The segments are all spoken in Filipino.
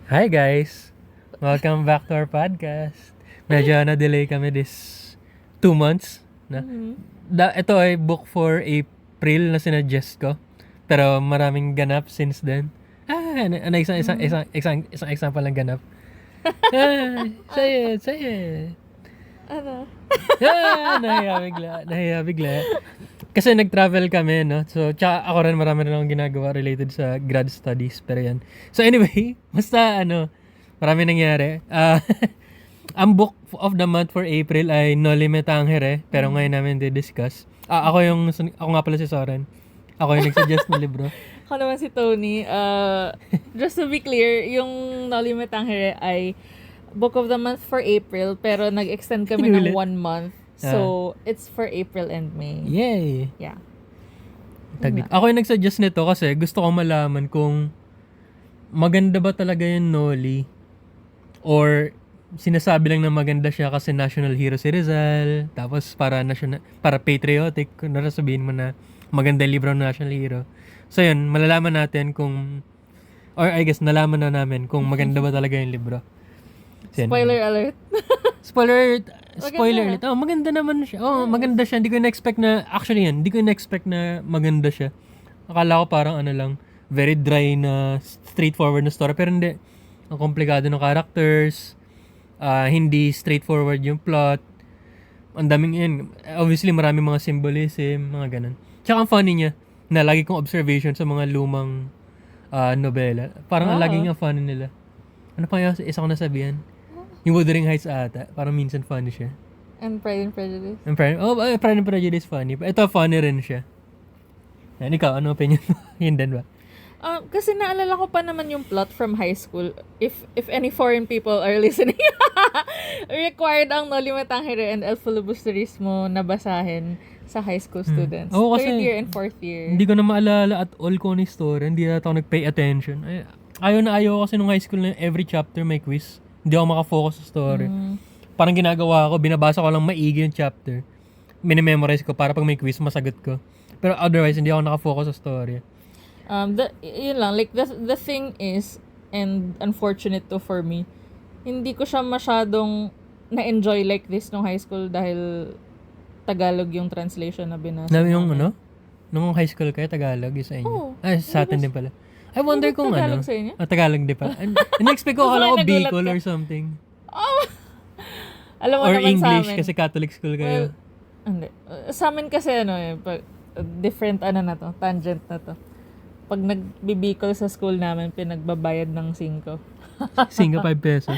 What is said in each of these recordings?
Hi guys! Welcome back to our podcast. Medyo na-delay kami this 2 months. Na? Ito ay book for April na sinuggest ko. Pero maraming ganap since then. Isang example lang ganap. Say it. Ano? Nahiya bigla. Kasi nag-travel kami, no? So, tsaka ako rin marami rin akong ginagawa related sa grad studies. Pero yan. So, anyway, basta marami nangyari. Ang book of the month for April ay No Limit Tangere. Pero ngayon namin di-discuss. Ako nga pala si Soren. Ako yung nag-suggest ng libro. Ako naman si Tony. Just to be clear, yung No Limit Tangere ay book of the month for April, pero nag-extend kami ng 1 month. So, it's for April and May. Yay! Yeah. Ako yung nag-suggest nito kasi gusto ko malaman kung maganda ba talaga yung Noli or sinasabi lang na maganda siya kasi national hero si Rizal, tapos para patriotic, kung sabihin mo na maganda yung libro ng national hero. So yun, malalaman natin kung, or I guess nalaman na namin kung maganda ba talaga yung libro. So, Spoiler alert. Spoiler Maganda. alert. Oh, maganda naman siya. Oh, maganda siya. Hindi ko na-expect na, actually yan, hindi ko na-expect na maganda siya. Akala ko parang very dry na straightforward na story. Pero hindi. Ang komplikado ng characters. Hindi straightforward yung plot. Ang daming yan. Obviously, maraming mga symbolism, mga ganun. Tsaka ang funny niya, na lagi kong observation sa mga lumang nobela. Parang ang laging ang funny nila. Ano pa yung isa ko nasabihan? Yung Wuthering Heights ata. Parang minsan funny siya. And Pride and Prejudice. Pride and Prejudice funny. Ito funny rin siya. Yan, ikaw, ano opinion mo? Yun din ba? Kasi naalala ko pa naman yung plot from high school. If any foreign people are listening, required ang No Limit Tangere and El Filibusterismo na basahin sa high school students. Oo, kasi 3rd year and 4th year. Hindi ko na maalala at all ko ni story. Hindi na ako nag-pay attention. Ayaw kasi nung high school na every chapter may quiz. Hindi ako makafocus sa story. Parang ginagawa ko, binabasa ko lang maigi yung chapter. Minimemorize ko para pag may quiz, masagot ko. Pero otherwise, hindi ako nakafocus sa story. Yun lang, like the thing is, and unfortunate to for me, hindi ko siya masyadong na-enjoy like this nung high school dahil Tagalog yung translation na binasa. Yung nung high school kayo, Tagalog yung sa inyo? Oo. Sa atin din pala. I wonder kung Tagalog sa inyo? Tagalog din pala. In-expect ko, akala ko Nagulat Bicol ka. or something. Alam mo Or naman sa English, amin. kasi Catholic school kayo. Hindi. Sa amin kasi different tangent na to. Pag nagbibicol sa school namin, pinagbabayad ng 5. 5 pesos.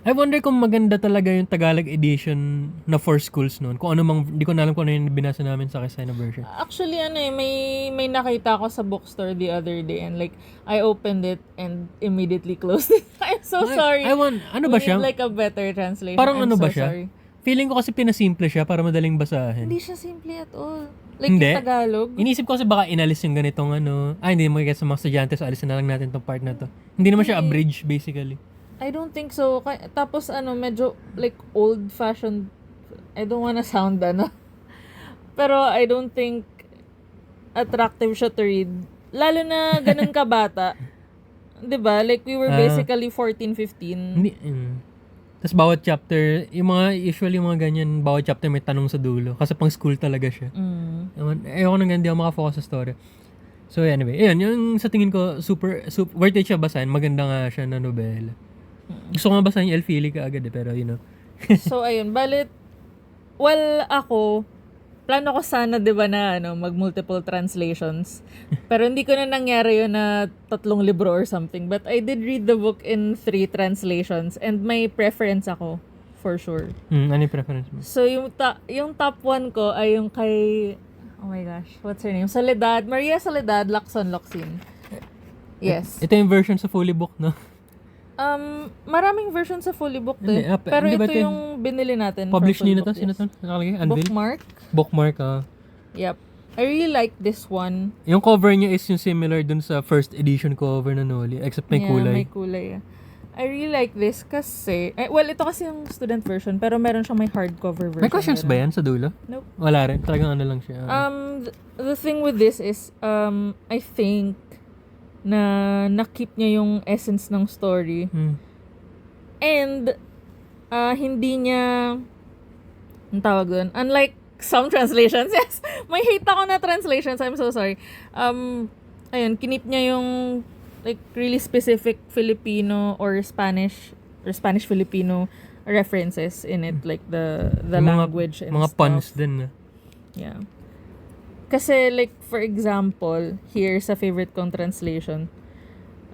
I wonder kung maganda talaga yung Tagalog edition na for schools noon. Kung ano mang, hindi ko na alam kung ano yung binasa namin sa Quezon version. Actually, may nakita ko sa bookstore the other day and like, I opened it and immediately closed it. I'm so sorry. Ano ba We siya? need like a better translation. Parang I'm ano so ba siya? sorry. Feeling ko kasi pinasimple siya para madaling basahin. Hindi siya simple at all. Like Hindi. yung Tagalog. Inisip ko kasi baka inalis yung ganitong hindi mo sa mga estudyante, so alisin na lang natin tong part na to. Hindi naman siya abridged basically. I don't think so. Tapos medyo like old-fashioned. I don't wanna sound pero I don't think attractive siya to read. Lalo na ganun ka bata. 'Di ba? Like we were basically 14, 15. Hindi. Tapos bawat chapter, usually yung mga ganyan, bawat chapter may tanong sa dulo. Kasi pang school talaga siya. Ayoko nang hindi ako makafocus sa story. So anyway, ayun, yung sa tingin ko, super worth it siya basahin. Maganda nga siya na nobela. Gusto ko nga basahin yung Elfili ka agad pero So ayun, ako, plano ko sana 'di ba na mag multiple translations. Pero hindi ko na nangyari yun na 3 libro or something. But I did read the book in 3 translations and may preference ako for sure. ano yung preference mo? So yung top 1 ko ay yung kay, oh my gosh, what's her name? Maria Soledad Locsin. Yes. Ito yung version sa fully book, no? Maraming version sa fully book Hindi, pero hindi ba ito yung binili natin. Publish for full nila to? book, Sino yes. to? Nakalagay? Anvil? Bookmark. Bookmark, Yep. I really like this one. Yung cover niya is yung similar dun sa first edition cover na Noli, except may kulay. May kulay. I really like this kasi, ito kasi yung student version, pero meron siyang may hardcover version. May questions ba yan sa dulo? Nope. Wala rin. Talagang lang siya. The thing with this is, I think, na na-keep niya yung essence ng story. And hindi niya ang tawag doon. Unlike some translations, yes, may hate ako na translations. I'm so sorry. Ayun, kinip niya yung like really specific Filipino or Spanish-Filipino references in it, like the language and mga stuff. puns din. Yeah. Kasi like for example, here sa favorite kong translation,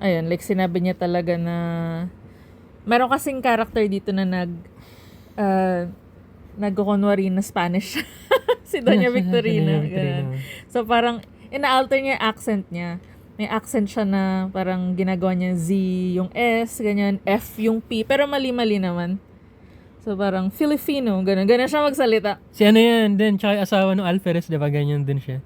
ayun, like sinabi niya talaga na meron kasing character dito na nagkukunwari na Spanish. Si Doña Victorina. Ganun. So parang ina-alter niya yung accent niya. May accent siya na parang ginagawa niya Z yung S, ganyan, F yung P, pero mali-mali naman. So parang Filipino, ganun siya magsalita. Si ano yan din, tsaka yung asawa ng Alferez, di ba ganyan din siya?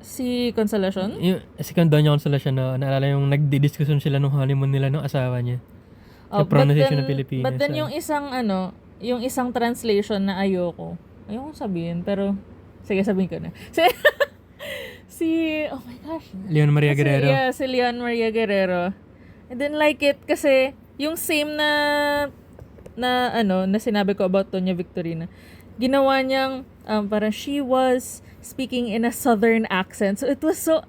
Si Consolacion? Si Doña Consolacion na naalala yung nagdi-discussion sila nung honeymoon nila ng asawa niya. Sa pronunciation ng Pilipinas. But then yung isang translation na ayoko sabihin, pero sige, sabihin ko na. Oh my gosh. Leon Maria Guerrero. Yeah, si Leon Maria Guerrero. I didn't like it kasi yung same na sinabi ko about Doña Victorina. Ginawa niyang parang she was speaking in a southern accent. So it was so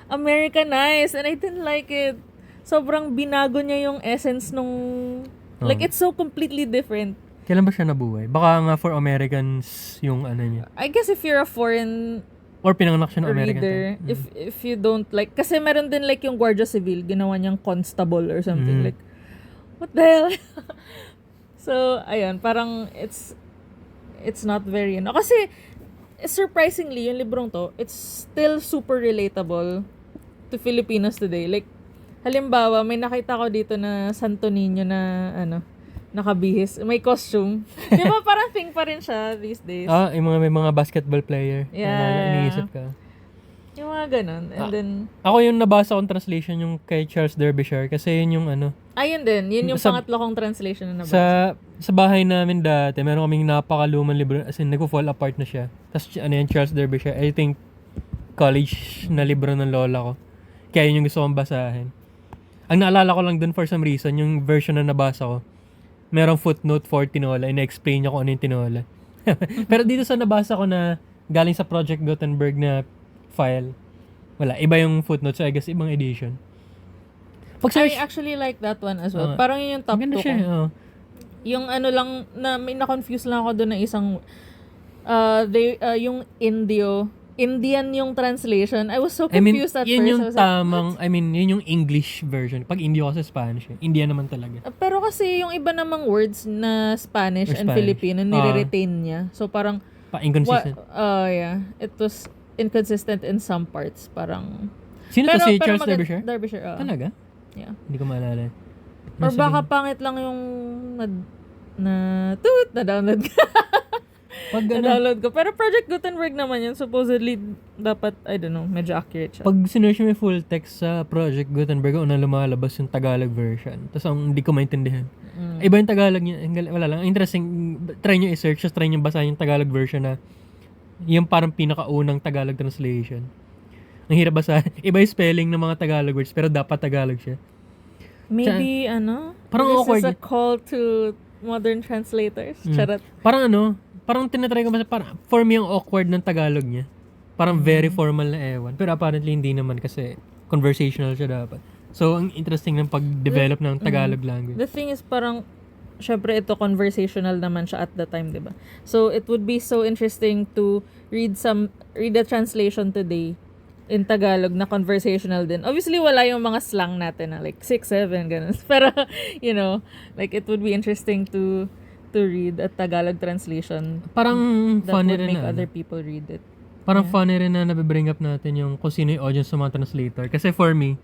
Americanized and I didn't like it. Sobrang binago niya yung essence nung like it's so completely different. Kailan ba siya nabuhay? Baka nga for Americans yung ano niya. I guess if you're a foreign or pinanganak siya ng American reader, if you don't like, kasi meron din like yung Guardia Civil, ginawa niyang constable or something, like, what the hell? So, ayun, parang it's not very, kasi, surprisingly, yung librong to, it's still super relatable to Filipinos today. Like, halimbawa, may nakita ko dito na Santo Niño na, nakabihis. May costume. Di ba parang thing pa rin siya these days? Yung may mga basketball player. Yeah. Iniisip ka. Yung mga ganun. And then, ako yung nabasa kong translation yung kay Charles Derbyshire kasi yun yung ayun din. Yun yung pangatlo kong translation na nabasa. Sa bahay namin dati, meron kaming napakalumang libro as in nagpo-fall apart na siya. Tapos yung Charles Derbyshire, I think college na libro ng lola ko. Kaya yun yung gusto kong basahin. Ang naalala ko lang dun for some reason, yung version na nabasa ko, merong footnote for tinola, in-explain niya kung ano yung tinola. Pero dito sa nabasa ko na galing sa Project Gutenberg na file, wala. Iba yung footnote, so I guess ibang edition. I actually like that one as well. Parang yun yung top 2 ko. Yung lang, may na-confuse lang ako doon na isang, yung Indian yung translation. I was so confused at yun first. Yung tamang, yun yung English version. Pag Indio kasi Spanish, Indian naman talaga. Pero kasi yung iba namang words na Spanish and Filipino, nire-retain niya. So parang, inconsistent. Yeah. It was inconsistent in some parts. Parang, sino to si Charles Derbyshire? Derbyshire, Talaga? Yeah. Hindi ko maalala. Or baka pangit lang yung na-download ka. Na-download ko. Pero Project Gutenberg naman yun. Supposedly, dapat, I don't know, medyo accurate siya. Pag sinearch mo yung full text sa Project Gutenberg, unang lumalabas yung Tagalog version. Tapos ang hindi ko maintindihan. Iba yung Tagalog niya. Wala lang. Interesting. Try nyo i-search. Just try nyo basahin yung Tagalog version na yung parang pinakaunang Tagalog translation. Ang hirap basahin. Iba yung spelling ng mga Tagalog words, pero dapat Tagalog siya. Maybe, parang this awkward. is a call to modern translators. Charot. Parang parang tinatry ko parang for me yung awkward ng Tagalog niya. Parang very formal na ewan. Pero apparently hindi naman kasi conversational siya dapat. So, ang interesting ng pag-develop ng Tagalog language. The thing is parang, syempre ito conversational naman siya at the time, diba? So, it would be so interesting to read a translation today in Tagalog na conversational din. Obviously, wala yung mga slang natin na like 6, 7, ganun. Pero, like it would be interesting to read a Tagalog translation. Parang that funny would rin make na. other people read it. Parang funny rin na nabibring up natin yung kung sino yung audience ng mga translator. Kasi for me,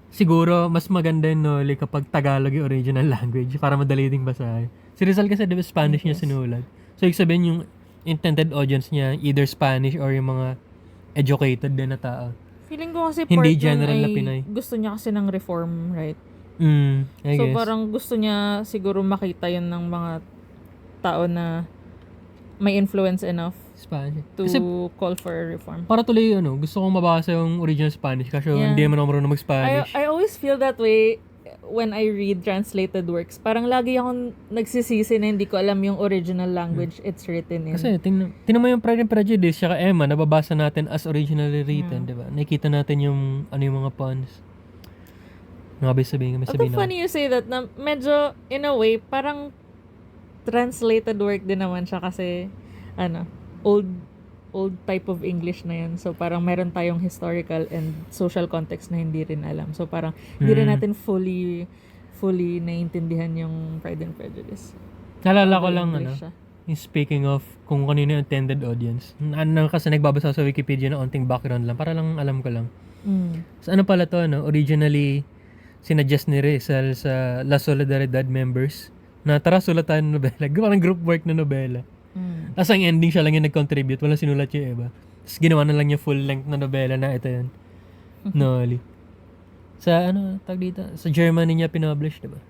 siguro mas maganda yun like kapag Tagalog yung original language para madali ding basahin. Si Rizal kasi diba Spanish niya sinulat. So, ibig sabihin yung intended audience niya, either Spanish or yung mga educated din na tao. Feeling ko kasi Hindi part general na ay Pinay. gusto niya kasi ng reform, right? I So guess. parang gusto niya siguro makita yun ng mga tao na may influence enough Spanish. to Kasi call for reform. para tuloy, gusto kong mabasa yung original Spanish kasi Yeah. hindi naman ako marunong mag-Spanish. I always feel that way when I read translated works. Parang lagi akong nagsisisi na hindi ko alam yung original language it's written in. Kasi tingnan mo yung Pride and Prejudice tsaka Emma, nababasa natin as originally written, di ba? Nakikita natin yung mga puns. Ano nga ba sabihin? May Although sabihin ako. funny you say that, na medyo, in a way, parang translated work din naman siya kasi, old type of English na yan. So, parang meron tayong historical and social context na hindi rin alam. So, parang hindi rin natin fully naiintindihan yung Pride and Prejudice. Naalala ko lang, English siya. yung speaking of kung kanino yung intended audience. Kasi nagbabasa sa Wikipedia na onting background lang. Para lang alam ko lang. So, ano pala to, originally, sinuggest ni Rizal sa La Solidaridad members na tara sulatan ng nobela. Parang group work na nobela. Tapos ang ending siya lang yung nag-contribute. Walang sinulat yung iba. Tapos ginawa na lang yung full length na nobela na ito yun. Noli. Sa tag dito? Sa Germany niya pinublish, diba?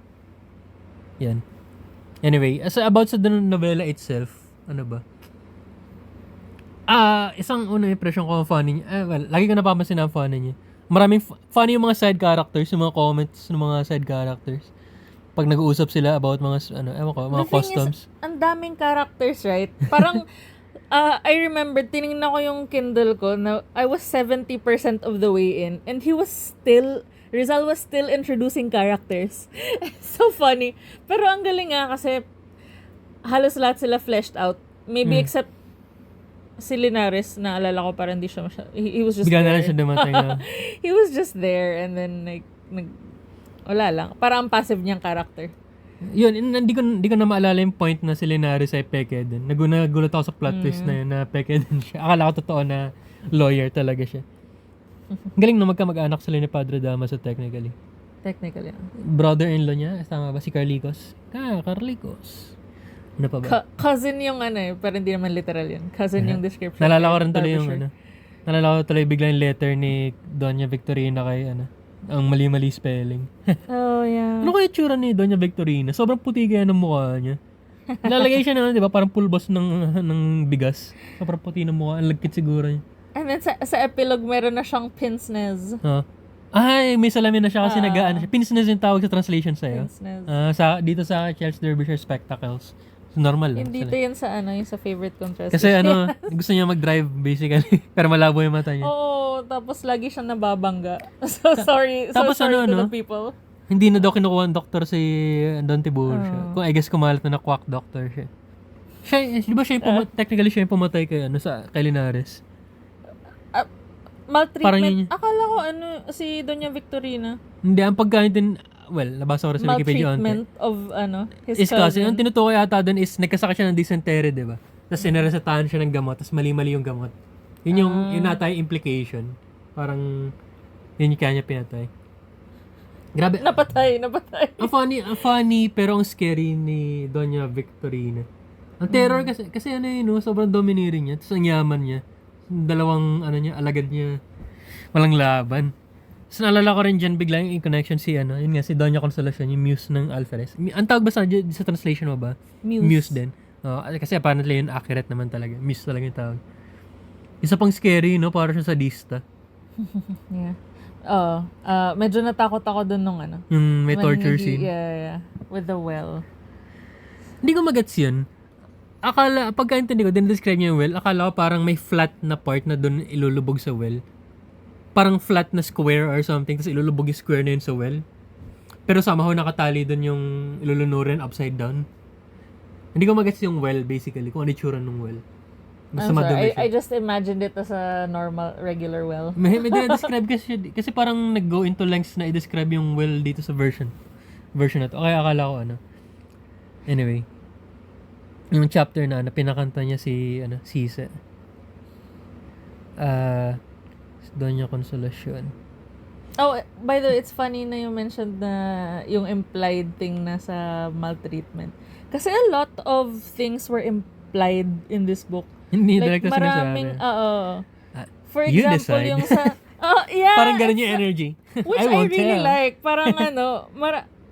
Yan. Anyway, about sa novela itself, ano ba? Isang unang impression ko funny niya. Lagi ko napapansin na funny niya. Maraming funny yung mga side characters, yung mga comments ng mga side characters. Pag nag-uusap sila about mga, mga customs. Ang daming characters, right? Parang, I remember, tinignan ko yung Kindle ko na I was 70% of the way in and Rizal was still introducing characters. So funny. Pero ang galing nga kasi halos lahat sila fleshed out. Maybe except si Linares, naalala ko parang hindi siya he was just Bigla na there. lang siya dumating. He was just there and then wala lang. Parang ang passive niyang character. Yun, hindi ko na maalala yung point na si Linares ay peke din. Nagulat ako sa plot twist na yun na peke din siya. Akala ko totoo na lawyer talaga siya. Galing na magkamag-anak sila ni Padre Damaso technically. Technically. Brother-in-law niya, tama ba? Si Carlicos? Carlicos. Ano pa ba? Cousin yung pero hindi naman literal yun. Cousin yung description. Nalala ko rin tuloy yung Derbyshire. Nalala ko tuloy bigla yung letter ni Doña Victorina kay ang mali-mali spelling. Oh, yeah. Ano kaya tsura ni Doña Victorina? Sobrang puti kaya ng mukha niya. Lalagay siya di ba? Parang pulbos ng bigas. Sobrang puti ng mukha. Ang lagkit siguro niya. And then sa epilogue, meron na siyang pince nez. Ay, may salamin na siya kasi nagaan siya. Pince-nez yung tawag sa translation sa'yo. Pince nez. Dito sa Chelsea Derbyshire Spectacles. So, normal lang. Hindi ito yan sa yung sa favorite contrast. Kasi gusto niya mag-drive basically. Pero malabo yung mata niya. Oo, tapos lagi siyang nababangga. So sorry. Tapos so sorry to the people. Hindi na daw kinukuha ang doktor si Don Tiburcio siya. Kung I guess kumalat na quack doctor siya. Di ba siya yung technically siya yung pumatay kay kay Linares? Maltreatment. Akala ko si Doña Victorina. Hindi, ang pagkain din, nabasa ko rin sa Wikipedia. Maltreatment of his is kasi, ang tinutukoy ata doon is nagkasakit siya ng dysentery, di ba? Tapos sinaresetahan siya ng gamot, tapos mali-mali yung gamot. Yun yung inatay implication. Parang, yun yung kanya pinatay. Grabe. Napatay. Ang funny, pero ang scary ni Doña Victorina. Ang terror kasi sobrang domineering niya. Tapos ang yaman niya. Dalawang alagad niya. Walang laban. So naalala ko rin dyan bigla yung connection si yun nga, si Doña Consolacion, yung muse ng Alferez. Ang tawag ba sa translation mo ba? Muse din. Kasi apparently yun accurate naman talaga. Muse talaga yung tawag. Isa pang scary, para siya sadista. Yeah. Medyo natakot ako dun nung Yung may torture scene. Yeah. With the well. Hindi ko magets yun. Pagkaintindi ko, din-describe niya yung well, akala ko parang may flat na part na doon ilulubog sa well. Parang flat na square or something, tapos ilulubog yung square na yun sa well. Pero somehow nakatali doon yung ilulunurin upside down. Hindi ko magets yung well, basically, kung ano yung tsura ng well. Basta madumi siya. I just imagined it as a normal, regular well. May dinadescribe kasi parang nag-go into lengths na i-describe yung well dito sa version na to. Kaya akala ko Anyway. Yung chapter na pinakanta niya si Sise. Doña Consolacion. Oh, by the way, it's funny na you mentioned na yung implied thing na sa maltreatment. Kasi a lot of things were implied in this book. Hindi Like direkta maraming, sinasabi. for You example, decide. yung sa, yeah. Parang ganun yung energy. Which I won't really tell. like. Parang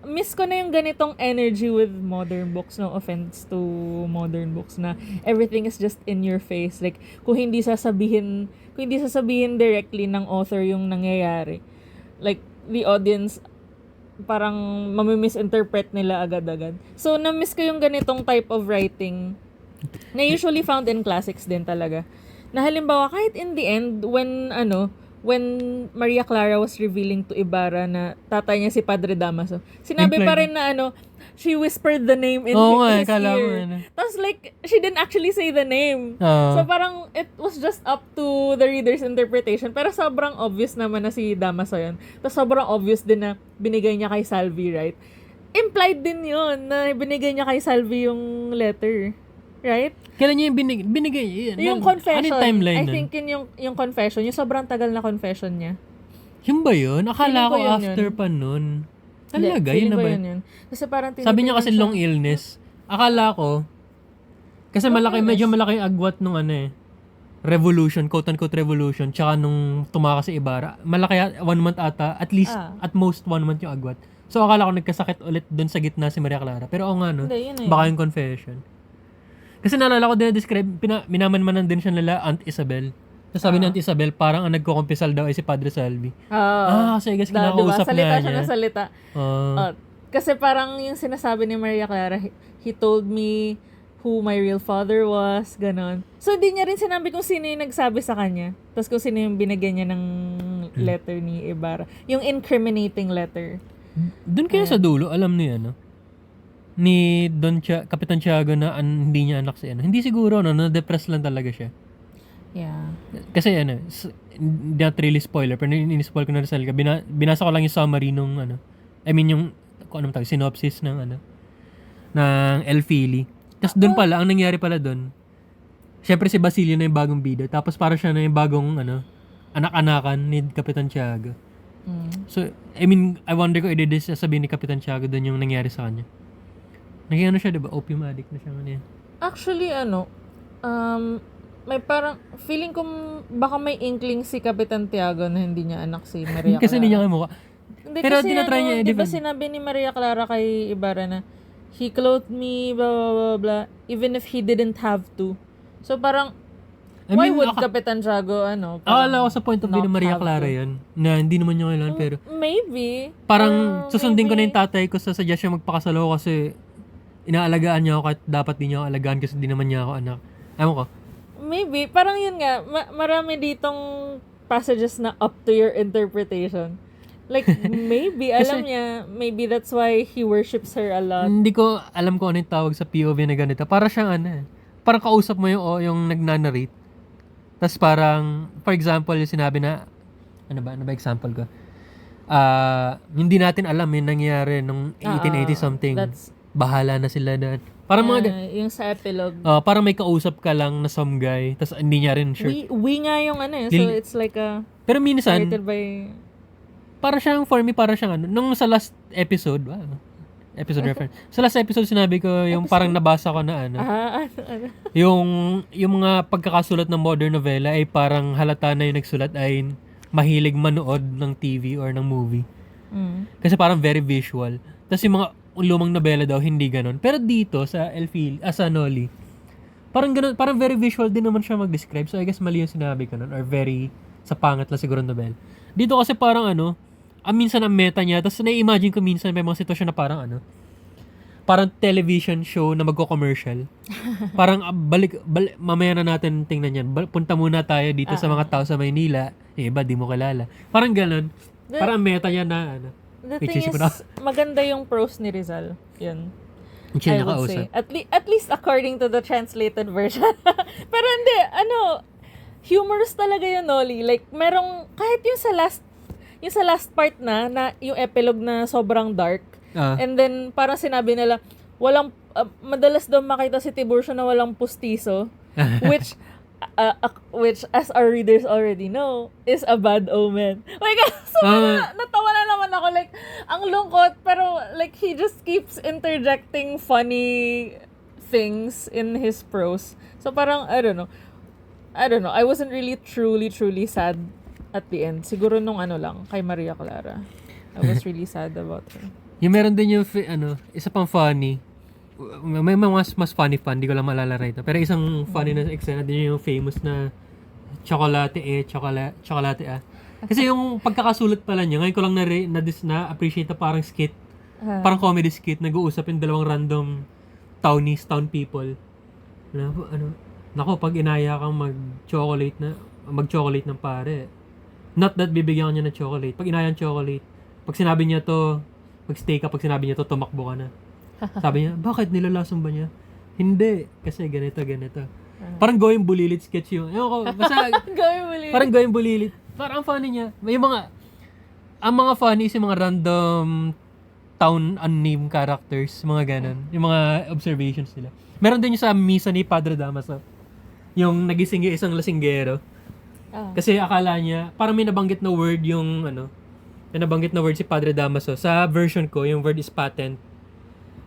miss ko na yung ganitong energy with modern books. No offense to modern books na everything is just in your face. Like, kung hindi sasabihin directly ng author yung nangyayari, like, the audience, parang mamimisinterpret nila agad-agad. So, na-miss ko yung ganitong type of writing na usually found in classics din talaga. Na halimbawa, kahit in the end, when Maria Clara was revealing to Ibarra na tatay niya si Padre Damaso, sinabi pa rin na she whispered the name in his ear. Tapos like, she didn't actually say the name. So parang, it was just up to the reader's interpretation. Pero sobrang obvious naman na si Damaso yun. Tapos sobrang obvious din na binigay niya kay Salvi, right? Implied din yun na binigay niya kay Salvi yung letter. Right? Kailan niya yung binigay? Yung confession. Ano yung timeline I think yung confession. Yung sobrang tagal na confession niya. Yun ba yun? Akala ko Feeling ko yun after pa nun. Talaga? Yun na ba yun? Kasi parang sabi niya kasi long illness. Akala ko, kasi medyo malaki yung agwat nung revolution, quote-unquote revolution, tsaka nung tumakas si Ibarra. Malaki, 1 month ata, at least, at most 1 month yung agwat. So akala ko nagkasakit ulit dun sa gitna si Maria Clara. Pero oo nga no, Hindi, baka yung confession. Kasi naalala ko din na-describe, minamanmanan din siya nila Aunt Isabel. Tapos sabi ni Aunt Isabel, parang ang nagkukumpisal daw ay si Padre Salvi. Kasi I guess kinakausap salita nga siya niya. ng salita. Kasi parang yung sinasabi ni Maria Clara, he told me who my real father was, ganon. So, di niya rin sinabi kung sino yung nagsabi sa kanya. Tapos kung sino yung binigyan niya ng letter ni Ibarra. Yung incriminating letter. Doon kaya sa dulo, alam niya, ni Kapitan Tiago na hindi niya anak si Hindi siguro, na-depress lang talaga siya. Yeah. Kasi not really spoiler, pero in-spoil ko na rin sa Liga. Binasa ko lang yung summary nung yung synopsis ng ng El Fili. Tapos doon pala, ang nangyari pala doon, syempre si Basilio na yung bagong bida, tapos para siya na yung bagong anak-anakan ni Kapitan Tiago. So, I wonder kung sasabihin ni Kapitan Tiago doon yung nangyari sa kanya. Naging siya, diba? Opium addict na siya ngayon. Actually, may parang, feeling ko baka may inkling si Kapitan Tiago na hindi niya anak si Maria Clara. Kasi hindi niya kayo mukha. Pero tinatry niya, diba sinabi ni Maria Clara kay Ibarra na, he clothed me, blah, blah, blah, blah, even if he didn't have to. So parang, why would Kapitan Tiago, akala ko sa point of view ni Maria Clara yan, na hindi naman niya kailangan, pero, maybe. Parang, susundin ko na yung tatay ko sa suggest siya magpakasalo kasi, inaalagaan niya ako kahit dapat di niya ako alagaan kasi di naman niya ako anak. Ewan ko. Maybe. Parang yun nga, marami ditong passages na up to your interpretation. Like, maybe, alam niya, maybe that's why he worships her a lot. Hindi ko alam kung ano yung tawag sa POV na ganito. Para siyang parang kausap mo yung nagnanarrate. Tapos parang, for example, yung sinabi na, ano ba example ko? Hindi natin alam yung nangyari nung 1880 something. Bahala na sila doon. Parang yung sa epilogue. Parang may kausap ka lang na some guy, tapos hindi niya rin sure. We nga yung so it's like pero minsan, created by... para siyang, for me, para siyang nung sa last episode, episode reference. Sa last episode, sinabi ko, yung parang nabasa ko na yung mga pagkakasulat ng modern novela ay parang halata na yung nagsulat ay mahilig manood ng TV or ng movie. Kasi parang very visual. Tapos yung mga lumang nobela daw, hindi ganon. Pero dito, sa sa Noli, parang ganon, parang very visual din naman siya mag-describe. So, I guess mali yung sinabi ko nun. Or very, sa pangat lang siguro nobel. Dito kasi parang minsan ang meta niya. Tapos na-imagine ko minsan may mga sitwasyon na parang parang television show na magko-commercial. Parang mamaya na natin tingnan yan. Punta muna tayo dito sa mga tao sa Maynila. Iba, di mo kilala. Parang ganon. Parang meta niya na The thing is, maganda yung prose ni Rizal. Yun. I would say. At least according to the translated version. Pero hindi, humorous talaga yun, Noli. Like, merong, kahit yung sa last part na yung epilogue na sobrang dark. And then, parang sinabi nila, madalas daw makita si Tiburcio na walang pustiso. Which, as our readers already know, is a bad omen. Like, so natawa na naman ako. Like, ang lungkot, pero like, he just keeps interjecting funny things in his prose. So, parang, I don't know. I wasn't really truly sad at the end. Siguro nung lang, kay Maria Clara. I was really sad about her. Yung meron din yung, isa pang funny. May mga mas funny, di ko lang maalala right now. Pero isang funny na eksena din yung famous na chocolate ah. Kasi yung pagkakasulat pala niya, ngayon ko lang na-appreciate na parang skit, parang comedy skit, nag-uusap yung dalawang random town people. Nako, pag inaya kang mag-chocolate ng pare, not that bibigyan ka niya ng chocolate. Pag inaya ang chocolate, pag sinabi niya to, mag-stay ka, pag sinabi niya to, tumakbo ka na. Sabi niya, bakit nilalason ba niya? Hindi, kasi ganito. Parang going bulilit sketch yung, ewan ko, basta, parang going bulilit. Parang ang funny niya. Ang mga funny is yung mga random town unnamed characters, mga ganun. Yung mga observations nila. Meron din yung sa misa ni Padre Damaso. Yung nagising yung isang lasinggero. Kasi akala niya, parang may nabanggit na word may nabanggit na word si Padre Damaso. Sa version ko, yung word is patent.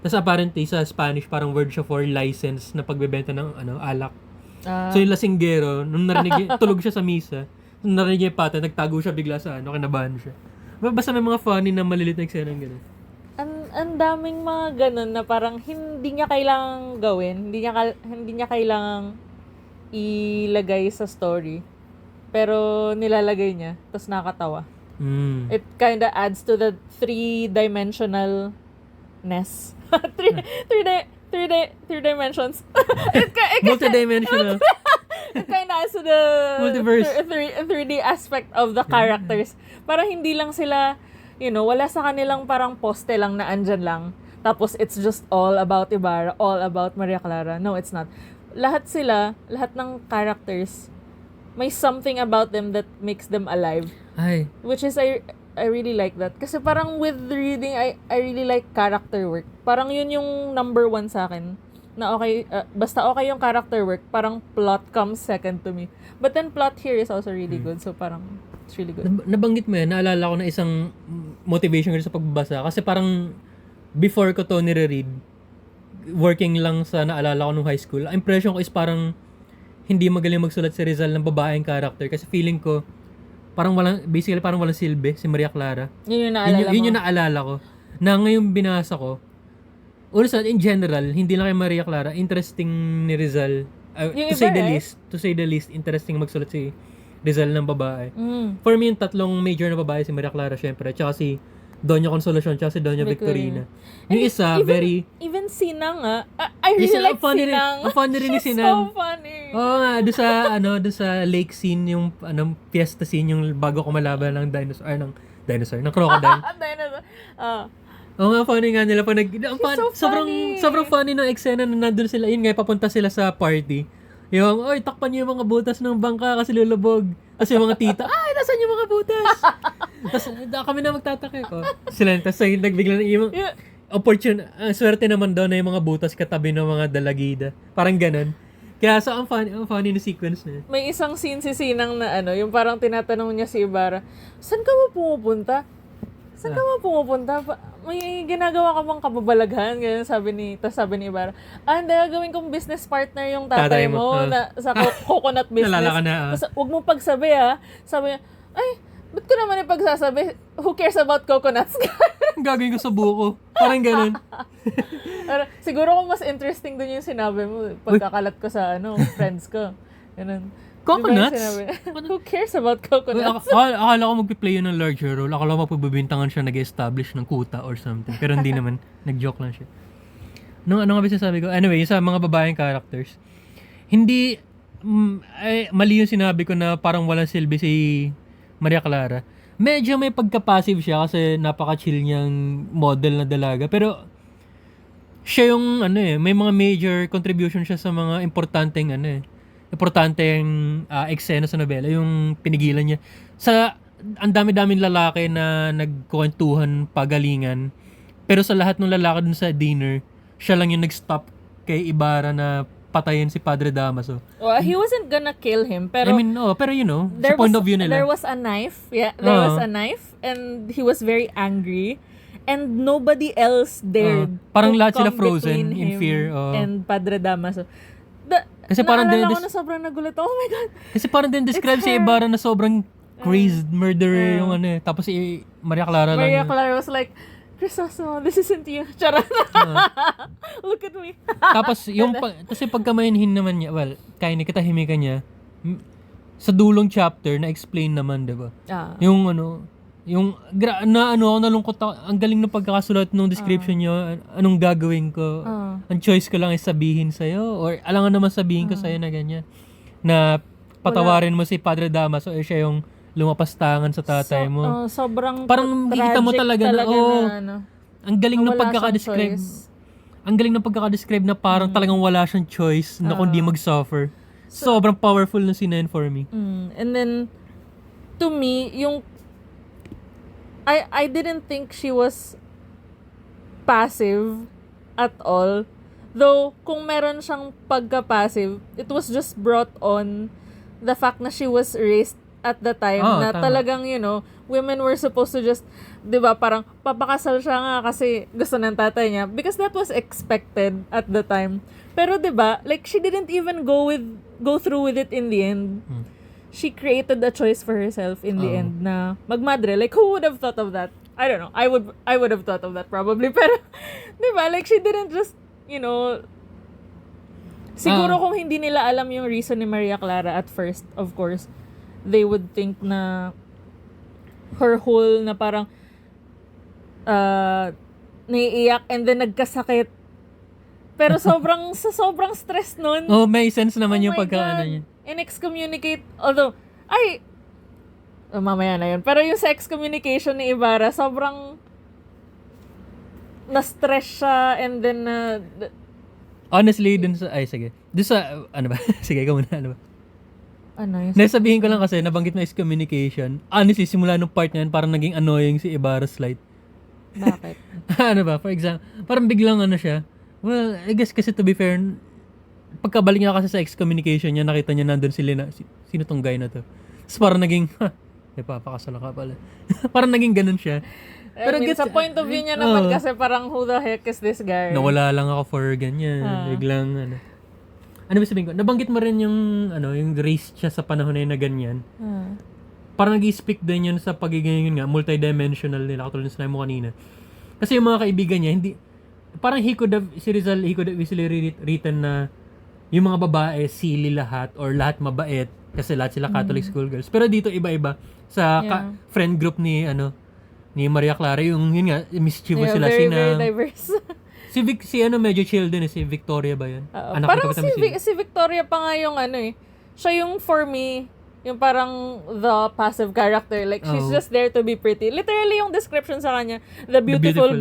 Tapos apparently sa Spanish, parang word siya for license na pagbebenta ng alak. So yung lasinggero, nung narinig, tulog siya sa misa, nung narinig niya yung patent, nagtago siya bigla sa kinabahan siya. Basta may mga funny na malilit na eksena ng gano'n. Ang daming mga ganun na parang hindi niya kailangang gawin, hindi niya kailangang ilagay sa story. Pero nilalagay niya, tapos nakakatawa. It kinda adds to the three-dimensionalness. three dimensions. Multidimensional. It kinda adds to the Multiverse. 3D aspect of the characters. Parang hindi lang sila, wala sa kanilang parang poste lang na andyan lang. Tapos it's just all about Ibarra, all about Maria Clara. No, it's not. Lahat ng characters, may something about them that makes them alive. Ay. Which is, I really like that. Kasi parang with reading, I really like character work. Parang yun yung number one sa akin. Na okay, basta okay yung character work, parang plot comes second to me. But then plot here is also really good. So parang, it's really good. Nabanggit mo yan, naalala ko na isang motivation ko sa pagbabasa. Kasi parang, before ko to nire-read, working lang sa naalala ko nung high school, ang impression ko is parang, hindi magaling magsulat si Rizal ng babaeng character. Kasi feeling ko, parang walang silbi si Maria Clara. Yun yung naalala mo. Yun yung naalala ko. Na ngayon binasa ko, in general, hindi lang kay Maria Clara, interesting ni Rizal. To say the least, interesting magsulat si Rizal ng babae. For me, yung tatlong major na babae, si Maria Clara, syempre, tsaka si Doña Consolacion, tsaka si Doña Victorina. Yung isa, even Sinang, I really like Sinang. Ang funny rin ni Sinang. So funny. Oo nga, doon sa lake scene, yung fiesta scene, yung bago kumalaban ng ng crocodile. Dinosaur. Oo nga, funny nga nila. So funny. Sobrang funny ng eksena na nandun sila. Yun nga, papunta sila sa party. Yung, oy, takpan niyo yung mga butas ng bangka kasi lulubog. Kasi yung mga tita, nasan yung mga butas? Tapos, kami na magtatake ko. Tapos nagbigla na yung swerte naman daw na yung mga butas katabi ng mga dalagida. Parang ganun. Kaya ang funny na sequence na. May isang scene si Sinang na yung parang tinatanong niya si Ibarra, saan ka ba pumupunta? May ginagawa ka bang kababalaghan? Ganyan sabi ni Ibarra. Hindi, gagawin kong business partner yung tatay mo na, sa coconut business. Nalala ka na. Tapos, huwag mo pagsabi Sabi niya, ba't ko naman yung pagsasabi? Who cares about coconuts? Gagawin ko sa buko. Parang ganun. Pero, siguro kung mas interesting dun yung sinabi mo, pagkakalat ko sa friends ko. Ganun. Coconuts? Diba who cares about coconuts? Akala ko magpi-play yun ng larger role. Akala ko mapabibintangan siya nag-establish ng kuta or something. Pero hindi naman. Nag-joke lang siya. Ano nga ba sinasabi ko? Anyway, sa mga babaeng characters, hindi, mali yung sinabi ko na parang walang silbi si Maria Clara. Medyo may pagka-passive siya kasi napaka-chill niyang model na dalaga. Pero, siya yung, may mga major contribution siya sa mga importanteng eksena sa nobela, yung pinigilan niya. Ang dami-daming lalaki na nagkwentuhan pagalingan, pero sa lahat ng lalaki dun sa dinner, siya lang yung nag-stop kay Ibarra na patayin si Padre Damaso. Well, he wasn't gonna kill him, pero pero sa point of view nila. There was a knife. Yeah, there was a knife, and he was very angry. And nobody else dared parang to lahat sila come frozen between in him fear. And Padre Damaso. Kasi parang naalala ko na sobrang nagulat. Oh my God. Kasi parang describe si Ibarra na sobrang crazed murderer yung Tapos si Maria Clara lang. Maria Clara was like, Crisostomo, this isn't you. Charot. Look at me. Tapos, kasi pagkamainhin naman niya, well, kaya katahimikan niya, sa dulong chapter, na-explain naman, diba? Yung nalungkot ako, ang galing ng pagkakasulat ng description niya, anong gagawin ko, ang choice ko lang is sabihin sa'yo, or alangan naman sabihin ko sa'yo na ganyan, na patawarin mo si Padre Damaso, o siya yung lumapastangan sa tatay mo. Sobrang parang makikita mo talaga na, ang galing ng wala pagkakadescribe. siyang choice. Ang galing ng pagkakadescribe na parang talagang wala siyang choice na kundi mag-suffer. Sobrang powerful na scene for me. And then, to me, I didn't think she was passive at all. Though, kung meron siyang pagka-passive, it was just brought on the fact na she was raised at the time na tama. talagang, women were supposed to just, di ba, parang papakasal siya nga kasi gusto ng tatay niya. Because that was expected at the time. Pero di ba, like, she didn't even go through with it in the end. She created a choice for herself in the end na magmadre. Like, who would have thought of that? I don't know. I would have thought of that probably. Pero, di ba, like, she didn't just, siguro kung hindi nila alam yung reason ni Maria Clara at first, of course, they would think na her whole na parang naiiyak and then nagkasakit. Pero sobrang stress nun. May sense naman yung my pagkaano God. niya. In-excommunicate, although, mamaya na yun. Pero yung sa excommunication ni Ibarra, sobrang na-stress siya and then Honestly, sige. Dun sa, ano ba? Sige, ikaw muna, ano ba? yun? Nasabihin ko lang kasi, nabanggit mo is communication. Honestly, simula nung part na yun, parang naging annoying si Ibarra's Light. Bakit? Ano ba? For example, parang biglang siya. Well, I guess kasi to be fair, pagkabalik niya kasi sa excommunication niya, nakita niya nandun si Lina. Sino tong guy na to? Tapos parang naging, papakasala ka pala. Parang naging ganun siya. Pero sa point of view niya naman kasi parang who the heck is this guy? Nawala lang ako for ganyan. Biglang, ano ba sabihin ko? Nabanggit mo rin yung race siya sa panahon na yun na ganyan. Parang nag-speak din yun sa pagiging yun nga, multidimensional nila, katulad ng sinabi mo kanina. Kasi yung mga kaibigan niya, parang he could have easily written na yung mga babae, silly lahat, or lahat mabait, kasi lahat sila Catholic schoolgirls. Pero dito, iba-iba. Sa friend group ni Maria Clara, yun nga, mischievous sila. Very diverse. Si medyo chill din si Victoria ba yun? Parang si Victoria pa nga yung siya yung for me, yung parang the passive character. Like, she's just there to be pretty. Literally, yung description sa kanya, the beautiful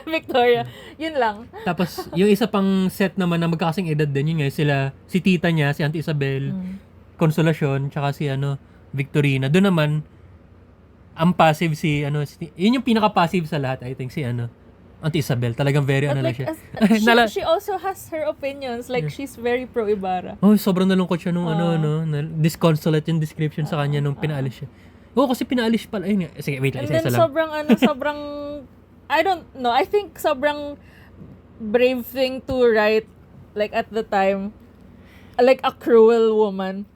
Victoria. Yun lang. Tapos, yung isa pang set naman na magkakasing edad din, yun nga, si tita niya, si Auntie Isabel, Consolacion, tsaka si Victorina. Doon naman, ang passive yun yung pinaka-passive sa lahat, I think, si Auntie Isabel, talagang very But lang like, siya. she also has her opinions. Like, she's very pro-Ibarra. Sobrang nalungkot siya nung disconsolate yung description sa kanya nung pinaalis siya. Kasi pinaalis pala. Ayun nga. Sige, wait lang. And then isa lang. sobrang, I don't know. I think sobrang brave thing to write, like, at the time, like, a cruel woman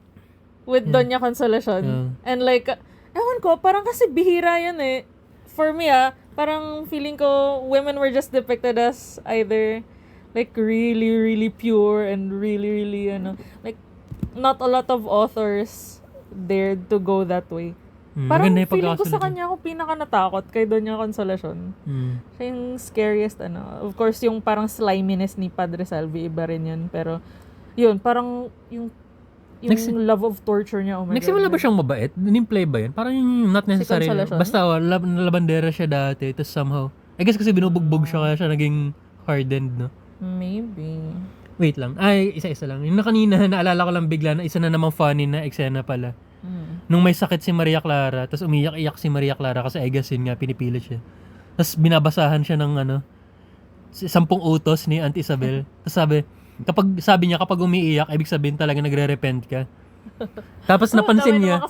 with Doña Consolacion. And like, ewan ko, parang kasi bihira yun eh. For me parang feeling ko women were just depicted as either like really, really pure and really, really, like, not a lot of authors dared to go that way. Parang feeling ko sa kanya ako pinaka natakot kay Doña Consolacion. Siya yung scariest, Of course, yung parang sliminess ni Padre Salvi, iba rin yun. Pero, yun, parang yung love of torture niya, oh my God. Nagsimula ba siyang mabait? Nimplay ba yun? Parang not necessary. Si Basta, labandera siya dati. Tapos somehow, I guess kasi binubugbog siya kaya siya naging hardened, no? Maybe. Wait lang. Isa-isa lang. Yung kanina, naalala ko lang bigla na isa na namang funny na eksena pala. Nung may sakit si Maria Clara, tapos umiyak-iyak si Maria Clara kasi I guess yun nga, pinipilit siya. Tapos binabasahan siya ng 10 utos ni Auntie Isabel. Tapos sabi niya kapag umiiyak, ibig sabihin talaga nagre-repent ka. Tapos napansin niya.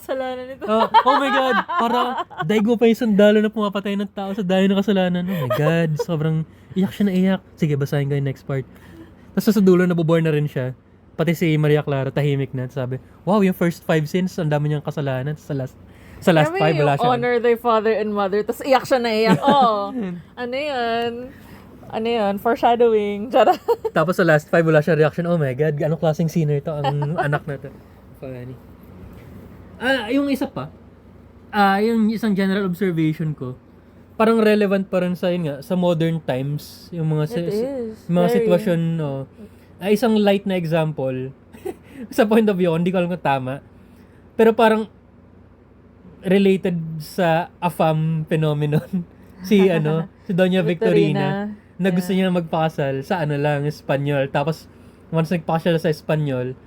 Oh my God, parang daigo pa yung sandalo na pumapatay ng tao sa dayo ng kasalanan. Oh my God, sobrang iyak siya na iyak. Sige, basahin ko yung next part. Tapos sa dulo, nabuborn na rin siya. Pati si Maria Clara, tahimik na. Sabi, wow, yung first 5 sins, ang dami niyang kasalanan. Sa last, Sa last Kami 5, wala yung siya. honor their father and mother, tapos iyak siya na iyak. Oh, ano yan? Ano yan? Foreshadowing. Charot. Tapos sa last 5, wala siya reaction. Oh my God, anong klaseng sinner to? Ang anak na to. Funny. Yung isa pa, yung isang general observation ko, parang relevant pa rin sa yun nga, sa modern times, yung mga It is. mga Very. sitwasyon, no. Isang light na example, sa point of view, hindi ko alam kung tama, pero parang related sa AFAM phenomenon. Si Doña Victorina, na gusto niya magpakasal sa Espanyol. Tapos, once nagpakasal sa Espanyol,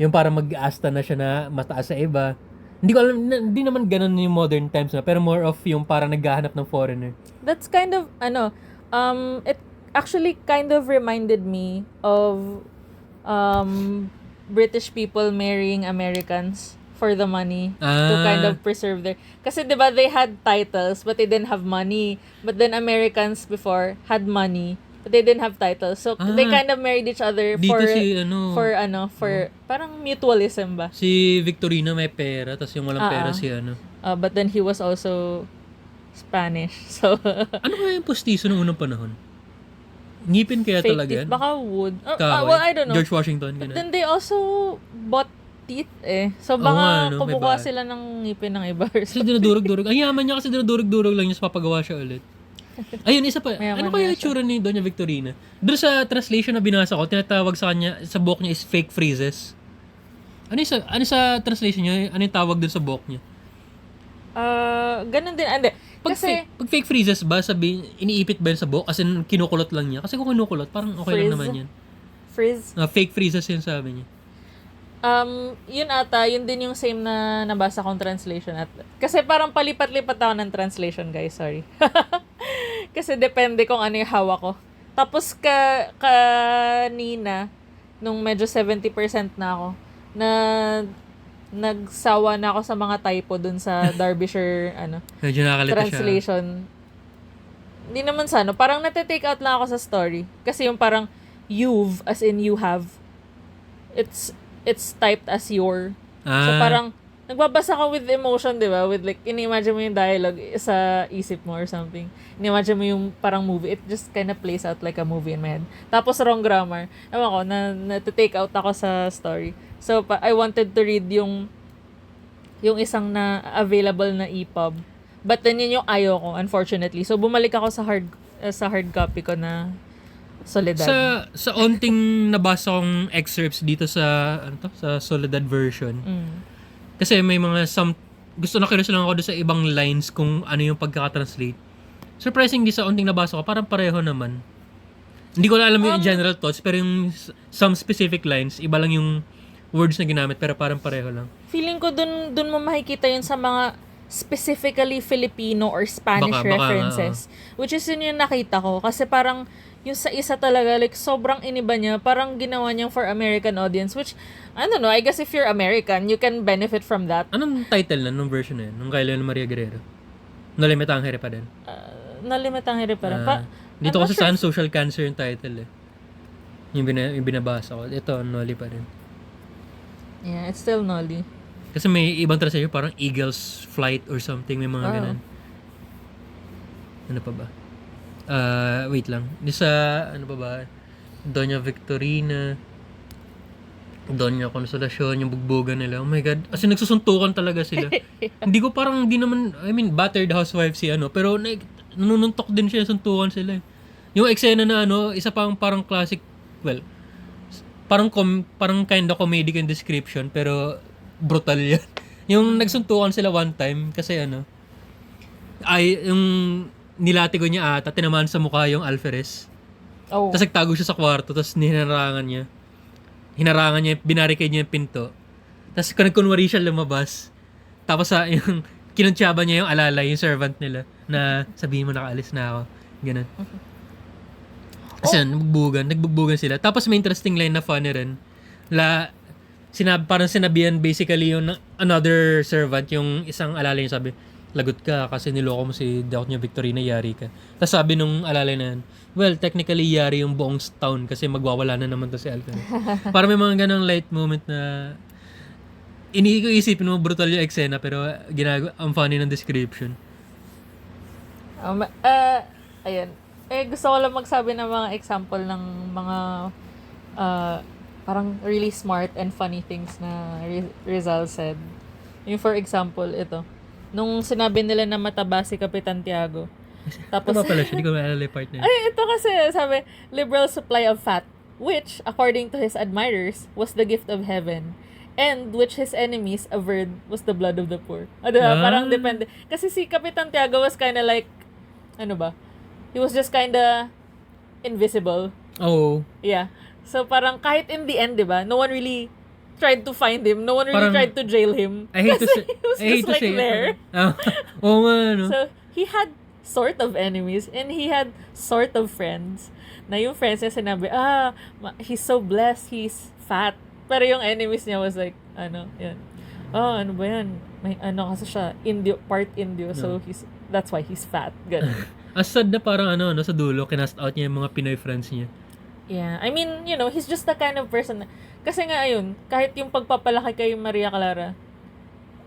yung para mag-asta na siya na mataas sa iba. Hindi ko alam, hindi naman ganun yung modern times na, pero more of yung para naghahanap ng foreigner. That's kind of, it actually kind of reminded me of British people marrying Americans for the money to kind of preserve their... Kasi diba they had titles but they didn't have money. But then Americans before had money but they didn't have titles. So they kind of married each other Dito for si, parang mutualism ba? si Victorino may pera, tapos yung walang pera si But then he was also Spanish. So ano kaya yung postizo ng unang panahon? Ngipin kaya fake talaga teeth. yan? Baka wood. Kahoy? Well, I don't know. George Washington, But ganun. then they also bought teeth eh. So Oo baka nga, no? May kumukuha bahay. sila ng ngipin ng iba. Kasi dinudurog-durog. Ang yaman niya kasi dinudurog-durog lang niya, papagawa siya ulit. Ayun, isa pa. Mayaman Ano kaya nga yung tsura ni Doña Victorina? Doon sa translation na binasa ko, tinatawag sa kanya, sa buhok niya is fake freezes. Ano sa translation niya? Ano yung tawag doon sa buhok niya? Ganun din. Hindi. Kasi Pag fake freezes ba, iniipit ba yun sa buhok? As in, kinukulot lang niya? Kasi kung kinukulot, parang okay lang Frizz? naman yan. frizz. Fake freezes yun sabi niya. Yun ata, yun din yung same na nabasa kong translation. Kasi parang palipat-lipat ako ng translation, guys. Sorry. Kasi depende kung ano yung hawak ko. Tapos kanina, nung medyo 70% na ako, nagsawa na ako sa mga typo dun sa Derbyshire, Medyo nakakalito siya. translation. Hindi naman sa parang nate-take out lang ako sa story. Kasi yung parang you've, as in you have, it's typed as your. So parang, nagbabasa ka with emotion, di ba? With like, ini-imagine mo yung dialogue sa isip mo or something. Ini-imagine mo yung parang movie. It just kind of plays out like a movie in my head. Tapos wrong grammar. Ewan ko, na-take out ako sa story. So, I wanted to read yung isang na available na EPUB. But then yun yung ayaw ko, unfortunately. So, bumalik ako sa hard copy ko na Soledad. Sa onting nabasa kong excerpts dito sa sa Soledad version. Kasi may mga gusto na curious lang ako doon sa ibang lines kung ano yung pagkaka-translate. Surprisingly sa onting nabasa ko, parang pareho naman. Hindi ko na alam yung general thoughts, pero yung some specific lines, iba lang yung words na ginamit, pero parang pareho lang. Feeling ko dun mo makikita yun sa mga specifically Filipino or Spanish Baka references. Which is yun yung nakita ko. Kasi parang yung sa isa talaga, like sobrang iniba niya, parang ginawa niyang for American audience. Which, I don't know, I guess if you're American, you can benefit from that. Anong title na nung version na yun? Nung kay Leona Maria Guerrero? Nalimitang Here pa din. Nalimitang hirap pa. Dito I'm kasi not sure saan social cancer yung title eh. Yung binabasa ko. Ito, Noli pa rin. Yeah, it's still Nolly. Kasi may ibang translation, parang Eagle's Flight or something, may mga ganun. Ano pa ba? Wait lang. Di sa, ano pa ba? Doña Victorina, Doña Consolacion, yung bugbogan nila. Oh my God. As in, nagsusuntukan talaga sila. Hindi ko parang, hindi naman, I mean, battered housewife si pero nanununtok din siya, suntukan sila eh. Yung eksena na isa pang parang classic, well, parang kind of comedic in description, pero brutal yan. Yung nagsuntukan sila one time, kasi yung nilatigo niya ata, tinamaan sa mukha yung alferez. Oh. Tapos nagtago siya sa kwarto, tapos hinarangan niya, binarikade niya yung pinto. Tapos kunwari siya lumabas. Tapos yung kinuntsaba niya yung alalay, yung servant nila, na sabihin mo nakaalis na ako. Ganun. Kasi nagbugbugan sila. Tapos may interesting line na funny rin. Parang sinabihan basically yung another servant, yung isang alalay yung sabi, lagot ka kasi niloko mo si Doña Victorina, yari ka. Tapos sabi nung alalay na yan, well, technically yari yung buong town kasi magwawala na naman to si Alfred. Parang may mga ganong light moment na Iniisipin mo brutal yung eksena pero ang funny ng description. Um, Ayan. Gusto ko lang magsabi ng mga example ng mga uh, parang really smart and funny things na Rizal said. Yung for example, ito. Nung sinabi nila na mataba si Kapitan Tiago. Tapos, Tama pala siya, hindi ko maalala yung part na yun. ay, ito kasi, sabi, liberal supply of fat, which, according to his admirers, was the gift of heaven, and which his enemies averred was the blood of the poor. Diba? Parang depende. Kasi si Kapitan Tiago was kinda like, ano ba? He was just kinda invisible. Oo. Yeah. So, parang kahit in the end, diba, no one really tried to find him. No one really Parang, tried to jail him. I hate to say, He was I hate just to like say there. Oo nga, no? So, he had sort of enemies and he had sort of friends. Na yung friends niya sinabi, he's so blessed, he's fat. Pero yung enemies niya was like, yan. Ano ba yan? May kasi siya, part Indio, so that's why he's fat. Ganun. As sad na parang sa dulo, kinast out niya yung mga Pinoy friends niya. Yeah, I mean, he's just the kind of person kasi nga ayun, kahit yung pagpapalaki kay Maria Clara,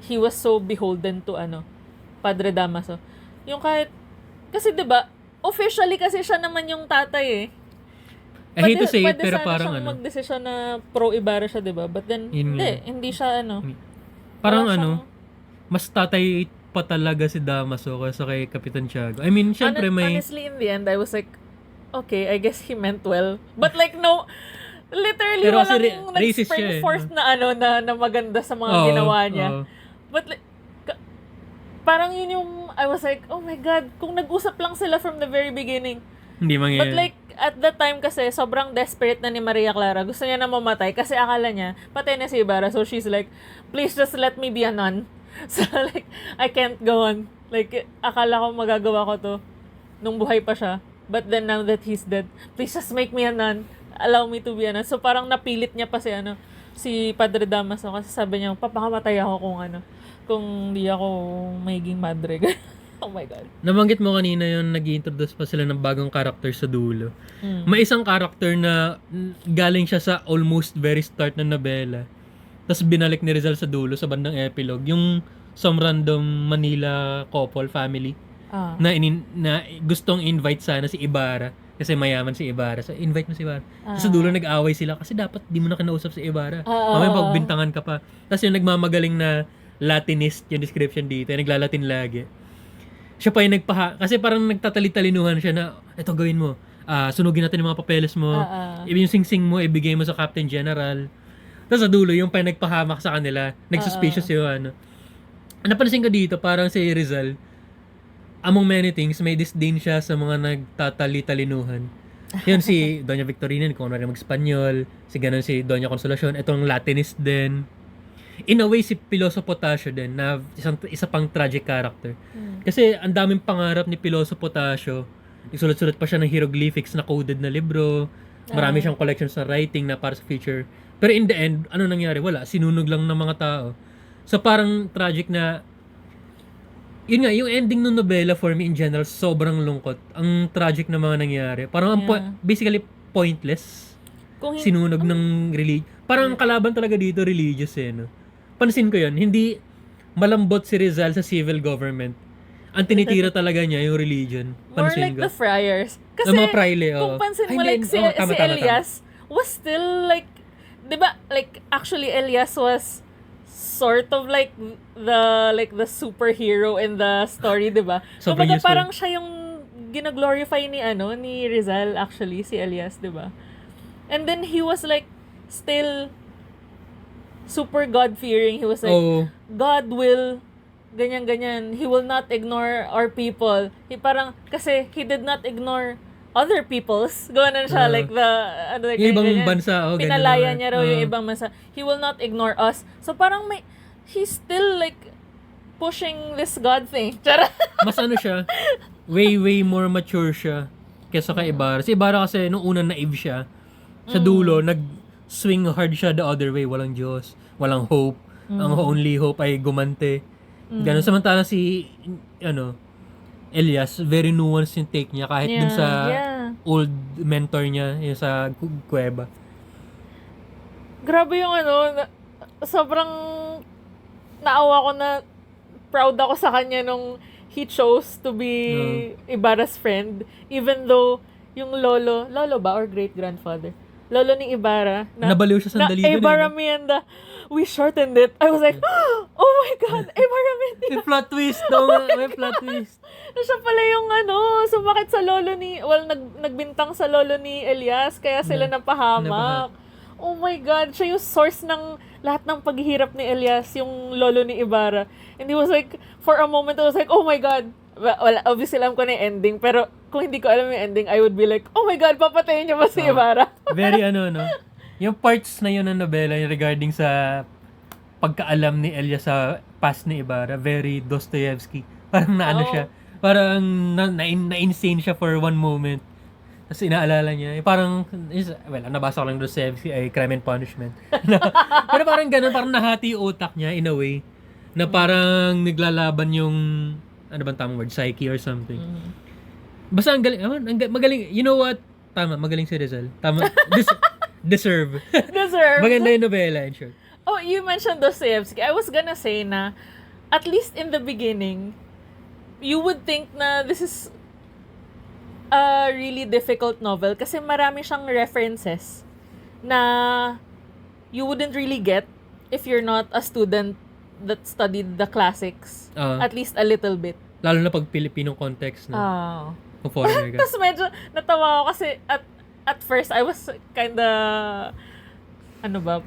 he was so beholden to Padre Damaso. Yung kahit, kasi 'di ba, officially kasi siya naman yung tatay eh. I hate to say it, pero parang siyang magdesisyon na pro-Ibarra siya, 'di ba? But then, hindi siya Parang siyang, mas tatay pa talaga si Damaso kaysa kay Kapitan Tiago. I mean, syempre honestly, in the end, I was like, okay, I guess he meant well. But like, no, literally, pero walang racist nag-spring siya, forth na maganda sa mga ginawa niya. But like, parang yun yung, I was like, oh my God, kung nag-usap lang sila from the very beginning. Hindi mangyayari. But like, at that time kasi, sobrang desperate na ni Maria Clara. Gusto niya na mamatay kasi akala niya, patay na si Ibarra. So she's like, please just let me be a nun. So like, I can't go on. Like, akala ko magagawa ko to nung buhay pa siya. But then now that he's dead, please just make me a nun. Allow me to be a nun. So parang napilit niya pa si Padre Damaso kasi sabi niya, papakamatay ako kung di ako magiging madre. Oh my God. Nabanggit mo kanina yung nag-introduce pa sila ng bagong character sa dulo. May isang character na galing siya sa almost very start ng nobela. Tapos binalik ni Rizal sa dulo, sa bandang epilogue. Yung some random Manila couple, family, na gustong invite sana si Ibarra. Kasi mayaman si Ibarra. So, invite mo si Ibarra. Sa dulo nag-away sila kasi dapat di mo na kinausap si Ibarra. Mamaya pagbintangan ka pa. Tapos yung nagmamagaling na Latinist yung description dito. Yung naglalatin lagi. Siya pa yung kasi parang nagtatali-talinuhan siya na, eto gawin mo. Sunugin natin yung mga papeles mo. Yung sing-sing mo, ibigay mo sa Captain General. Tapos sa dulo, yung pa nagpahamak sa kanila. Nagsuspicious yung Napansin ko dito, parang si Rizal, among many things, may disdain siya sa mga nagtatali-talinuhan. Yun si Doña Victorina, kung ano rin mag-Espanyol. Si Doña Consolacion. Itong Latinist din. In a way, si Piloso Potasio din, na isa pang tragic character. Kasi ang daming pangarap ni Piloso Potasio. Isulat-sulat pa siya ng hieroglyphics na coded na libro. Marami siyang collections na writing na para sa future. Pero in the end, ano nangyari? Wala. Sinunog lang ng mga tao. So parang tragic na, yun nga, yung ending ng nobela for me in general, sobrang lungkot. Ang tragic na mga nangyari. Parang basically pointless. Sinunog ng religion. Parang ang kalaban talaga dito religious no? Pansin ko yun. Hindi malambot si Rizal sa civil government. Ang tinitira talaga niya yung religion. More like the friars. Kasi mga praile, kung pansin mo, like si Elias was still like, di ba, like actually Elias was sort of like the superhero in the story, di ba? Kumbaga parang siya yung ginaglorify ni Rizal actually, si Elias, di ba? And then he was like still super God-fearing. He was like, God will ganyan-ganyan. He will not ignore our people. Kasi he did not ignore other peoples. Gawanan siya, like yung ibang bansa. Pinalaya niya raw yung ibang bansa. He will not ignore us. So parang he's still like pushing this God thing. Mas siya, way more mature siya kesa kay Ibarra. Si Ibarra kasi nung una naive siya. Sa dulo, nag-swing hard siya the other way. Walang Diyos, walang hope. Ang only hope ay gumante. Ganun. Samantala si, Elias, very nuanced yung take niya kahit dun sa old mentor niya, yung sa kuweba. Grabe yung sobrang naawa ko na proud ako sa kanya nung he chose to be Ibarra's friend. Even though yung lolo ba or great-grandfather? Lolo ni Ibarra. Nabaliw siya sandali na dun, Ibarra Menda. We shortened it. I was like, oh my God, Ibarra Menda. May plot twist daw. May plot twist. Na siya pala yung sumakit sa lolo ni, nagbintang sa lolo ni Elias, kaya sila napahamak. Oh my God, siya yung source ng lahat ng paghihirap ni Elias, yung lolo ni Ibarra. And he was like, for a moment, I was like, oh my God. Well, obviously, alam ko na yung ending, pero kung hindi ko alam yung ending, I would be like, oh my God, papatayin niya ba si Ibarra? Very no? Yung parts na yun ng nobela yung regarding sa pagkaalam ni Elias sa past ni Ibarra, very Dostoevsky. Parang siya, parang na-insane siya for one moment. Tapos inaalala niya, parang, nabasa ko lang Dostoevsky ay Crime and Punishment. Pero parang ganun, parang nahati yung utak niya in a way, na parang naglalaban yung, ano bang tamang word, psyche or something. Basta ang galing, magaling, you know what? Tama, magaling si Rizal. Tama, deserve. Maganda yung novela, in short. Oh, you mentioned Dostoevsky. I was gonna say na, at least in the beginning, you would think na this is a really difficult novel kasi marami siyang references na you wouldn't really get if you're not a student that studied the classics. At least a little bit. Lalo na pag Pilipinong context na. Kung foreigner ka. Tapos medyo natawa ako kasi at first I was kinda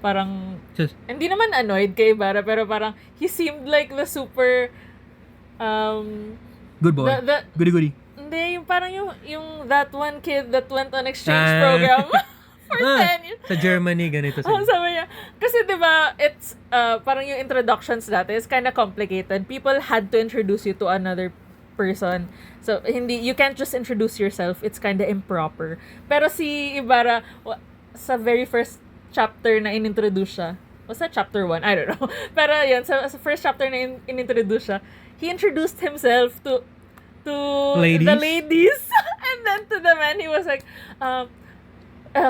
parang hindi naman annoyed kay Ibarra pero parang he seemed like the super good boy. Goody. Hindi, yung parang yung that one kid that went on exchange program for 10 years. Sa Germany, ganito sila. Sabi niya. Kasi diba, it's, parang yung introductions dati is kind of complicated. People had to introduce you to another person. So, you can't just introduce yourself. It's kind of improper. Pero si Ibarra, sa very first chapter na inintroduce siya, was that chapter 1? I don't know. Pero yun, sa first chapter na inintroduce siya, he introduced himself to the ladies. And then to the men, he was like,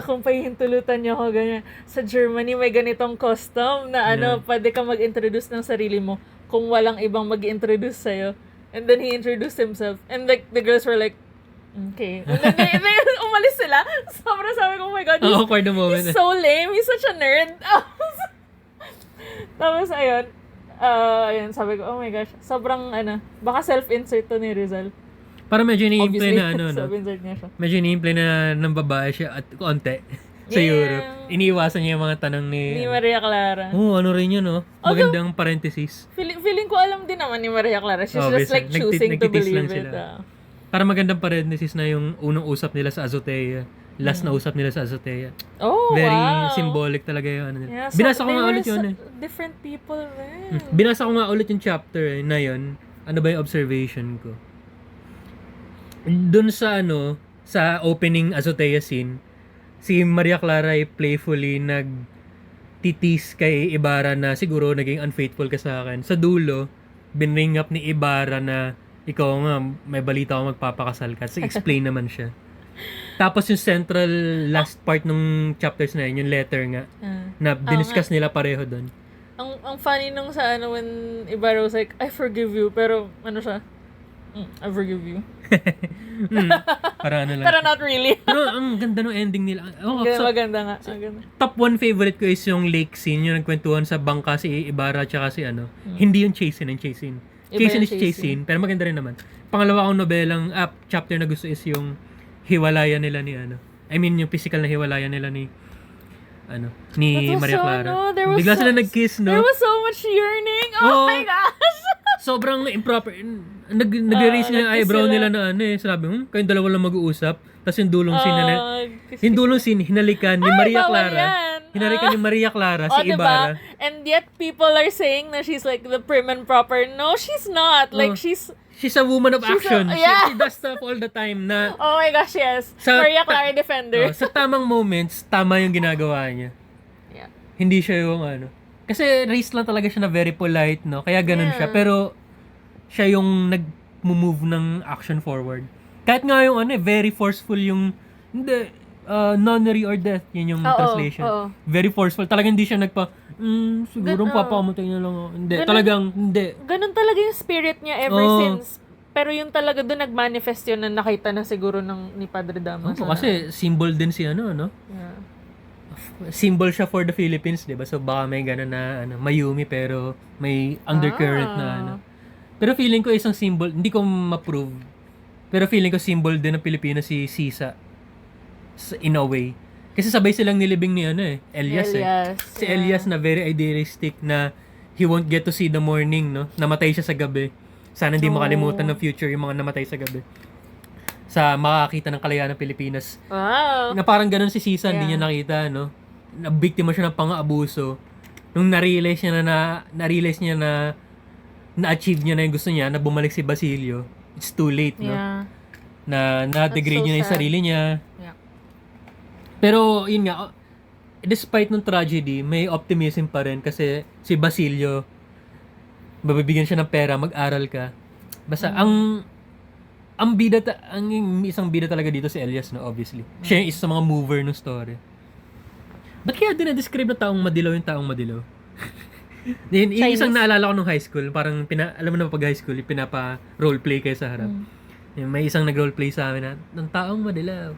kung pahihintulutan niyo ako ganyan, sa Germany may ganitong custom na pwede ka mag-introduce ng sarili mo kung walang ibang mag-introduce sa'yo. And then he introduced himself. And like, the girls were like, okay. And then they umalis sila. Sobrang sabi ko, oh my God, he's so lame. He's such a nerd. Tapos, ayun, sabi ko, oh my gosh, sobrang, baka self-insert to ni Rizal. Para medyo ni-imply na, self-insert niya siya. medyo ni-imply na ng babae siya at konti sa Europe. Iniiwasan niya yung mga tanong ni Maria Clara. ano rin yun, magandang parenthesis. Feeling ko alam din naman ni Maria Clara. She's just like choosing to believe it. Para magandang parenthesis na yung unang usap nila sa Azotea. Last na usap nila sa Azotea. Oh, Very wow. symbolic talaga yung nila. Yeah, so binasa ko nga ulit yun different people rin. Binasa ko nga ulit yung chapter na yun. Ano ba yung observation ko? Doon sa sa opening Azotea scene, si Maria Clara ay playfully nagtitis kay Ibarra na siguro naging unfaithful ka sa akin. Sa dulo, binring up ni Ibarra na ikaw nga, may balita ako magpapakasal ka. So, explain naman siya. Tapos yung central last part ng chapters na yun, yung letter nga, na diniscuss nila pareho doon. Ang funny nung sa when Ibarra was like, I forgive you, pero siya? I forgive you. Parang lang. Pero not really. Pero ang ganda ng ending nila. Maganda nga. Maganda. Top 1 favorite ko is yung lake scene, yung nagkwentuhan sa bangka si Ibarra tsaka si Hindi yung chase scene, chase scene is chase scene, pero maganda rin naman. Pangalawa kong nobelang chapter na gusto is yung hiwalayan nila ni I mean yung physical na hiwalayan nila ni Maria Clara. Bigla sila nag-kiss, no? There was so much yearning. Oh my gosh. Sobrang improper. Nag-raise nga yung eyebrow nila na sabi, kayong dalawa lang mag-uusap. Tapos yung dulong scene, hinalikan ni Maria Clara. Hinalikan ni Maria Clara si Ibarra. Diba? And yet people are saying na she's like the prim and proper. No, she's not. Like she's a woman of action. Yes. She does stuff all the time na... Oh my gosh, yes. Maria Clara defender. Sa tamang moments, tama yung ginagawa niya. Yeah. Hindi siya yung Kasi raised lang talaga siya na very polite, no? Kaya ganun siya. Pero siya yung nag-move ng action forward. Kahit nga yung very forceful yung... Hindi, nunnery or death. Yun yung translation. Very forceful. Talagang hindi siya Siguro Gan- papakamatay na lang ako. Hindi, Ganun- talagang, hindi. Ganun talaga yung spirit niya ever Oo. since. Pero yung talaga doon nag-manifest yun na nakita na siguro ni Padre Damaso. Oo, kasi symbol din si ano. Yeah. Symbol siya for the Philippines, di ba? So baka may gano'n na Mayumi pero may undercurrent na ano. Pero feeling ko isang symbol, hindi ko ma-prove. Pero feeling ko symbol din ng Pilipinas si Sisa. In a way. Kasi sabay silang nilibing ni Elias. Si yeah. Elias na very idealistic na he won't get to see the morning, no? Namatay siya sa gabi. Sana hindi makalimutan ng future yung mga namatay sa gabi. Sa makakita ng kalayaan ng Pilipinas. Wow. Na parang ganun si Sisa, hindi Yeah. niya nakita, no? Nabiktima siya ng pang-aabuso. Nung na-realize niya na na-achieve niya na yung gusto niya, na bumalik si Basilio, it's too late, no? Yeah. Na na-degrade That's so niya na yung sad. sarili niya. Yeah. Pero, yun nga, despite ng tragedy, may optimism pa rin kasi si Basilio, babibigyan siya ng pera, mag-aral ka. Basta, ang isang bida talaga dito si Elias, no, obviously. Siya yung isa sa mga mover ng story. Ba't kaya dinadescribe na taong madilaw yung taong madilaw? Yung isang naalala ko nung high school, parang, alam mo na pag high school, pinapa-roleplay kayo sa harap. Yung may isang nag-roleplay sa amin na, ng taong madilaw.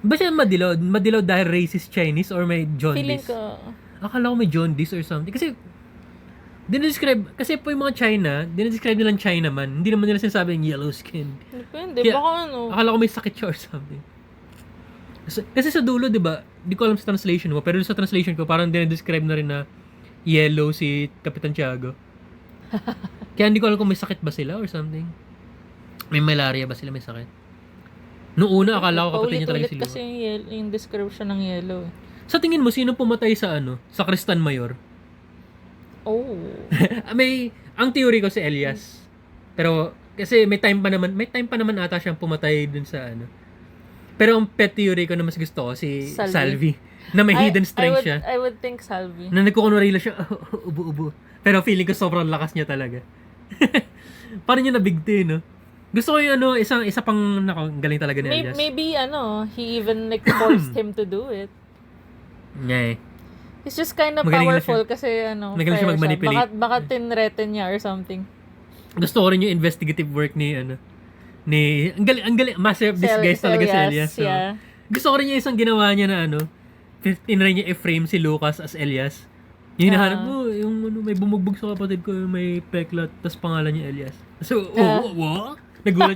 Ba siya madilaw? Madilaw dahil racist Chinese or may Feeling jaundice? ko, Akala ko may jaundice or something. Kasi, kasi po yung mga China, dinadescribe nilang Chinaman. Hindi naman nila sinasabing yellow skin. depende. Kaya, Baka Akala ko may sakit siya or something. Kasi sa dulo, di ba, di ko alam sa translation mo, pero sa translation ko, parang dinadescribe na rin na yellow si Kapitan Tiago. Kaya hindi ko alam kung may sakit ba sila or something. May malaria ba sila, may sakit. Noong una, akala ko kapatid niya talaga si paulit-ulit kasi yung description ng yellow. Sa tingin mo, sino pumatay sa sa Kristan Mayor? Oh. Ang theory ko si Elias. Pero, kasi may time pa naman ata siyang pumatay dun sa Pero ang pet theory ko na mas gusto ko, si Salvi. Na may hidden strength siya. I would think Salvi. Na nagkukunwari lang siya, ubo-ubo. Pero feeling ko sobrang lakas niya talaga. Parang niya nabigti, no? Gusto ko yung isa pang galing talaga ni Elias. Maybe he even forced him to do it. Nga eh. He's just kind of Magaling na powerful siya. kasi Magaling siya fair mag-manipulate. Baka tinreten niya or something. Gusto ko rin yung investigative work ni ang galing, master of disguise talaga si Elias. So, Yeah. gusto ko rin yung isang ginawa niya na tinry niya i-frame si Lucas as Elias. Yung hinahanap mo, yung may bumugbog sa kapatid ko, may peklat, tas pangalan niya Elias. So, what? Nagulat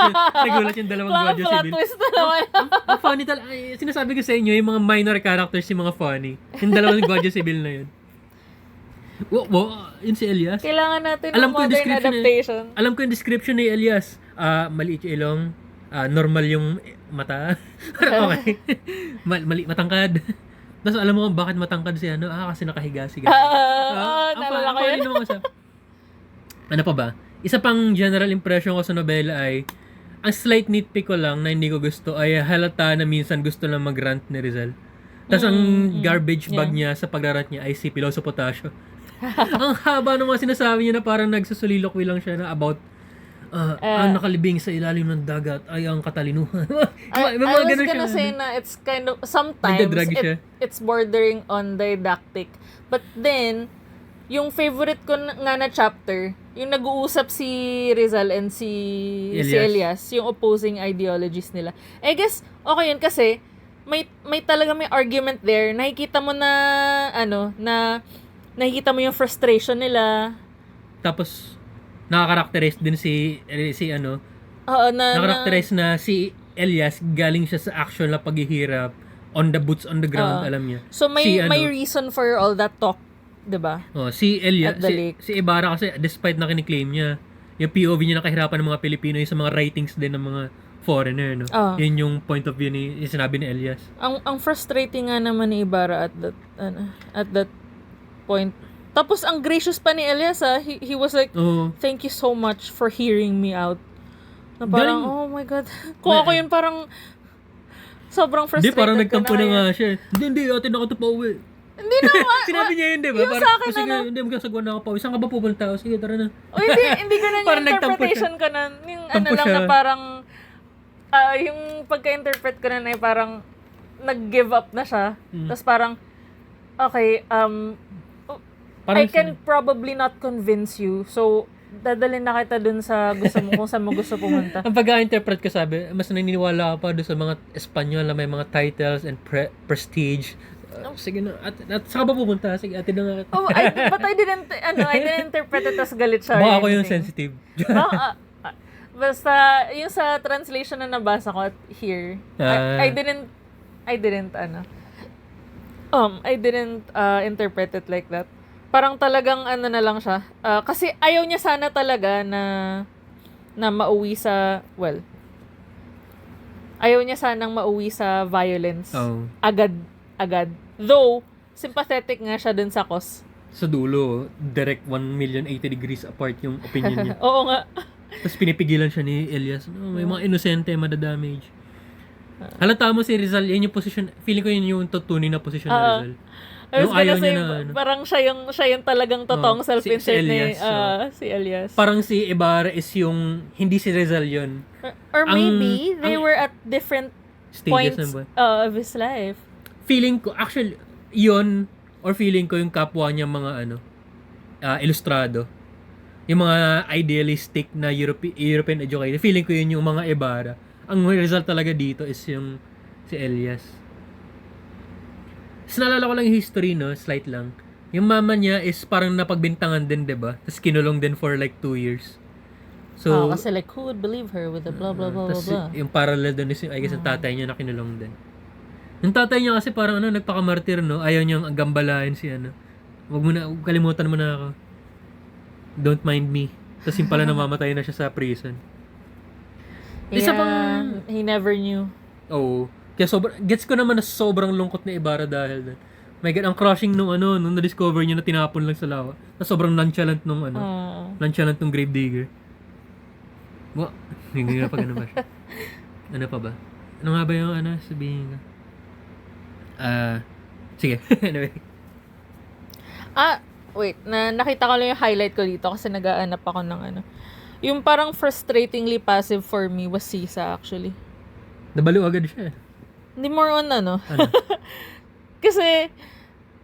yung dalawang Guardia Plot Civil. twist na naman. Ang funny talaga. Sinasabi ko sa inyo, yung mga minor characters, yung mga funny. Yung dalawang Guardia Civil na yun. Yun si Elias. Kailangan natin Alam ng ko yung modern description adaptation. Alam ko yung description ni Elias. Maliit yung ilong. Normal yung mata. Okay. Matangkad. Tapos alam mo kung bakit matangkad si kasi nakahiga si Nalala ko yun. Ano pa ba? Isa pang general impression ko sa nobela ay ang slight nitpick ko lang na hindi ko gusto ay halata na minsan gusto lang mag-rant ni Rizal. Tapos ang garbage bag niya sa pagrarant niya ay si Piloso Potasio. Ang haba ng mga sinasabi niya na parang nagsusuliloquy lang siya na about ang nakalibing sa ilalim ng dagat ay ang katalinuhan. I was gonna say na it's kind of, sometimes, Nagdadrag siya. it's bordering on didactic. But then, yung favorite ko nga na chapter, yung nag-uusap si Rizal and si Elias, yung opposing ideologies nila. I guess, okay yun kasi, may talaga may argument there. Nakikita mo na, nakikita mo yung frustration nila. Tapos, nakakarakterize din Oo, nakakarakterize na si Elias galing siya sa actual na paghihirap on the boots on the ground, alam niya. So may reason for all that talk, 'di ba? Si Elias, At the lake. si Ibarra kasi despite na kiniklaim niya, yung POV niya na kahirapan ng mga Pilipino yung sa mga writings din ng mga foreigner, no? Yun yung point of view yung sinabi ni Elias. Ang frustrating nga naman ni Ibarra at that point. Tapos ang gracious pa ni Elias, he was like, thank you so much for hearing me out. Na parang, oh my God. Kung ako yun, parang sobrang frustrated. Hindi, parang nagtampo na nga siya. Hindi, atin ako ito pa uwi. Hindi naman. Sinabi niya yun, di ba? Yung sa akin, sige, hindi, magkasagwan na ako pa. Saan ka ba pupunta? O, sige, tara na. O hindi ganun Parang yung nagtampo interpretation ko na. Yung Tampo lang siya. na parang, yung pagka-interpret ko na ay parang nag-give up na siya. Tapos parang, okay, Parang I can probably not convince you. So, dadalhin na kita dun sa gusto mo, kung saan mo gusto pumunta. ang pag-interpret ko sabi, mas naniniwala ka pa doon sa mga Espanyol na may mga titles and prestige. Sige na, at saka ba pupunta? Sige, atin na nga. Oh, but I didn't interpret it as galit siya. Baka ako yung sensitive. Basta, yung sa translation na nabasa ko here, I didn't interpret it like that. Parang talagang na lang siya. Kasi ayaw niya sana talaga na mauwi sa, ayaw niya sanang mauwi sa violence. Oh. Agad. Though, sympathetic nga siya dun sa cause. Sa dulo, direct 1,080 degrees apart yung opinion niya. Oo nga. Tapos pinipigilan siya ni Elias. May mga inosente, madadamage. Halata mo si Rizal, yan yung position, feeling ko yun yung tutunin na position ni Rizal. I was Yung ayaw gonna niya say, na, parang siya yung talagang totoong self-insert si ni Elias, si Elias. parang si Ibarra is yung, hindi si Rizal yun. Or maybe, they were at different Stages points ng buhay. of his life. Feeling ko, actually, yun, or feeling ko yung kapwa niya mga ilustrado. Yung mga idealistic na European educated. Feeling ko yun yung mga Ibarra. Ang result talaga dito is yung si Elias. Tapos naalala ko lang yung history, no? Slight lang. Yung mama niya is parang napagbintangan din, diba? Tapos kinulong din for like 2 years. So, kasi like, who would believe her with the blah, blah, blah, blah, tas blah. yung parallel doon is yung, I guess, yung tatay niya na kinulong din. Yung tatay niya kasi parang nagpakamartir, no? Ayaw niyang gambalain si Huwag kalimutan mo na ako. Don't mind me. Tapos yung pala namamatay na siya sa prison. Isa pang, he never knew. Oo. Kaya gets ko naman na sobrang lungkot ni Ibarra dahil doon. My God, ang crushing nung na-discover niya na tinapon lang sa lawa. Na sobrang nonchalant nung nonchalant nung gravedigger. Hindi na pa ganun ba siya? Ano pa ba? Ano nga ba yung sabihin ka? Sige. Anyway. Wait. Nakita ko lang yung highlight ko dito kasi nag-aanap ako ng Yung parang frustratingly passive for me was Sisa actually. Nabaliw agad siya. Hindi more on Kasi,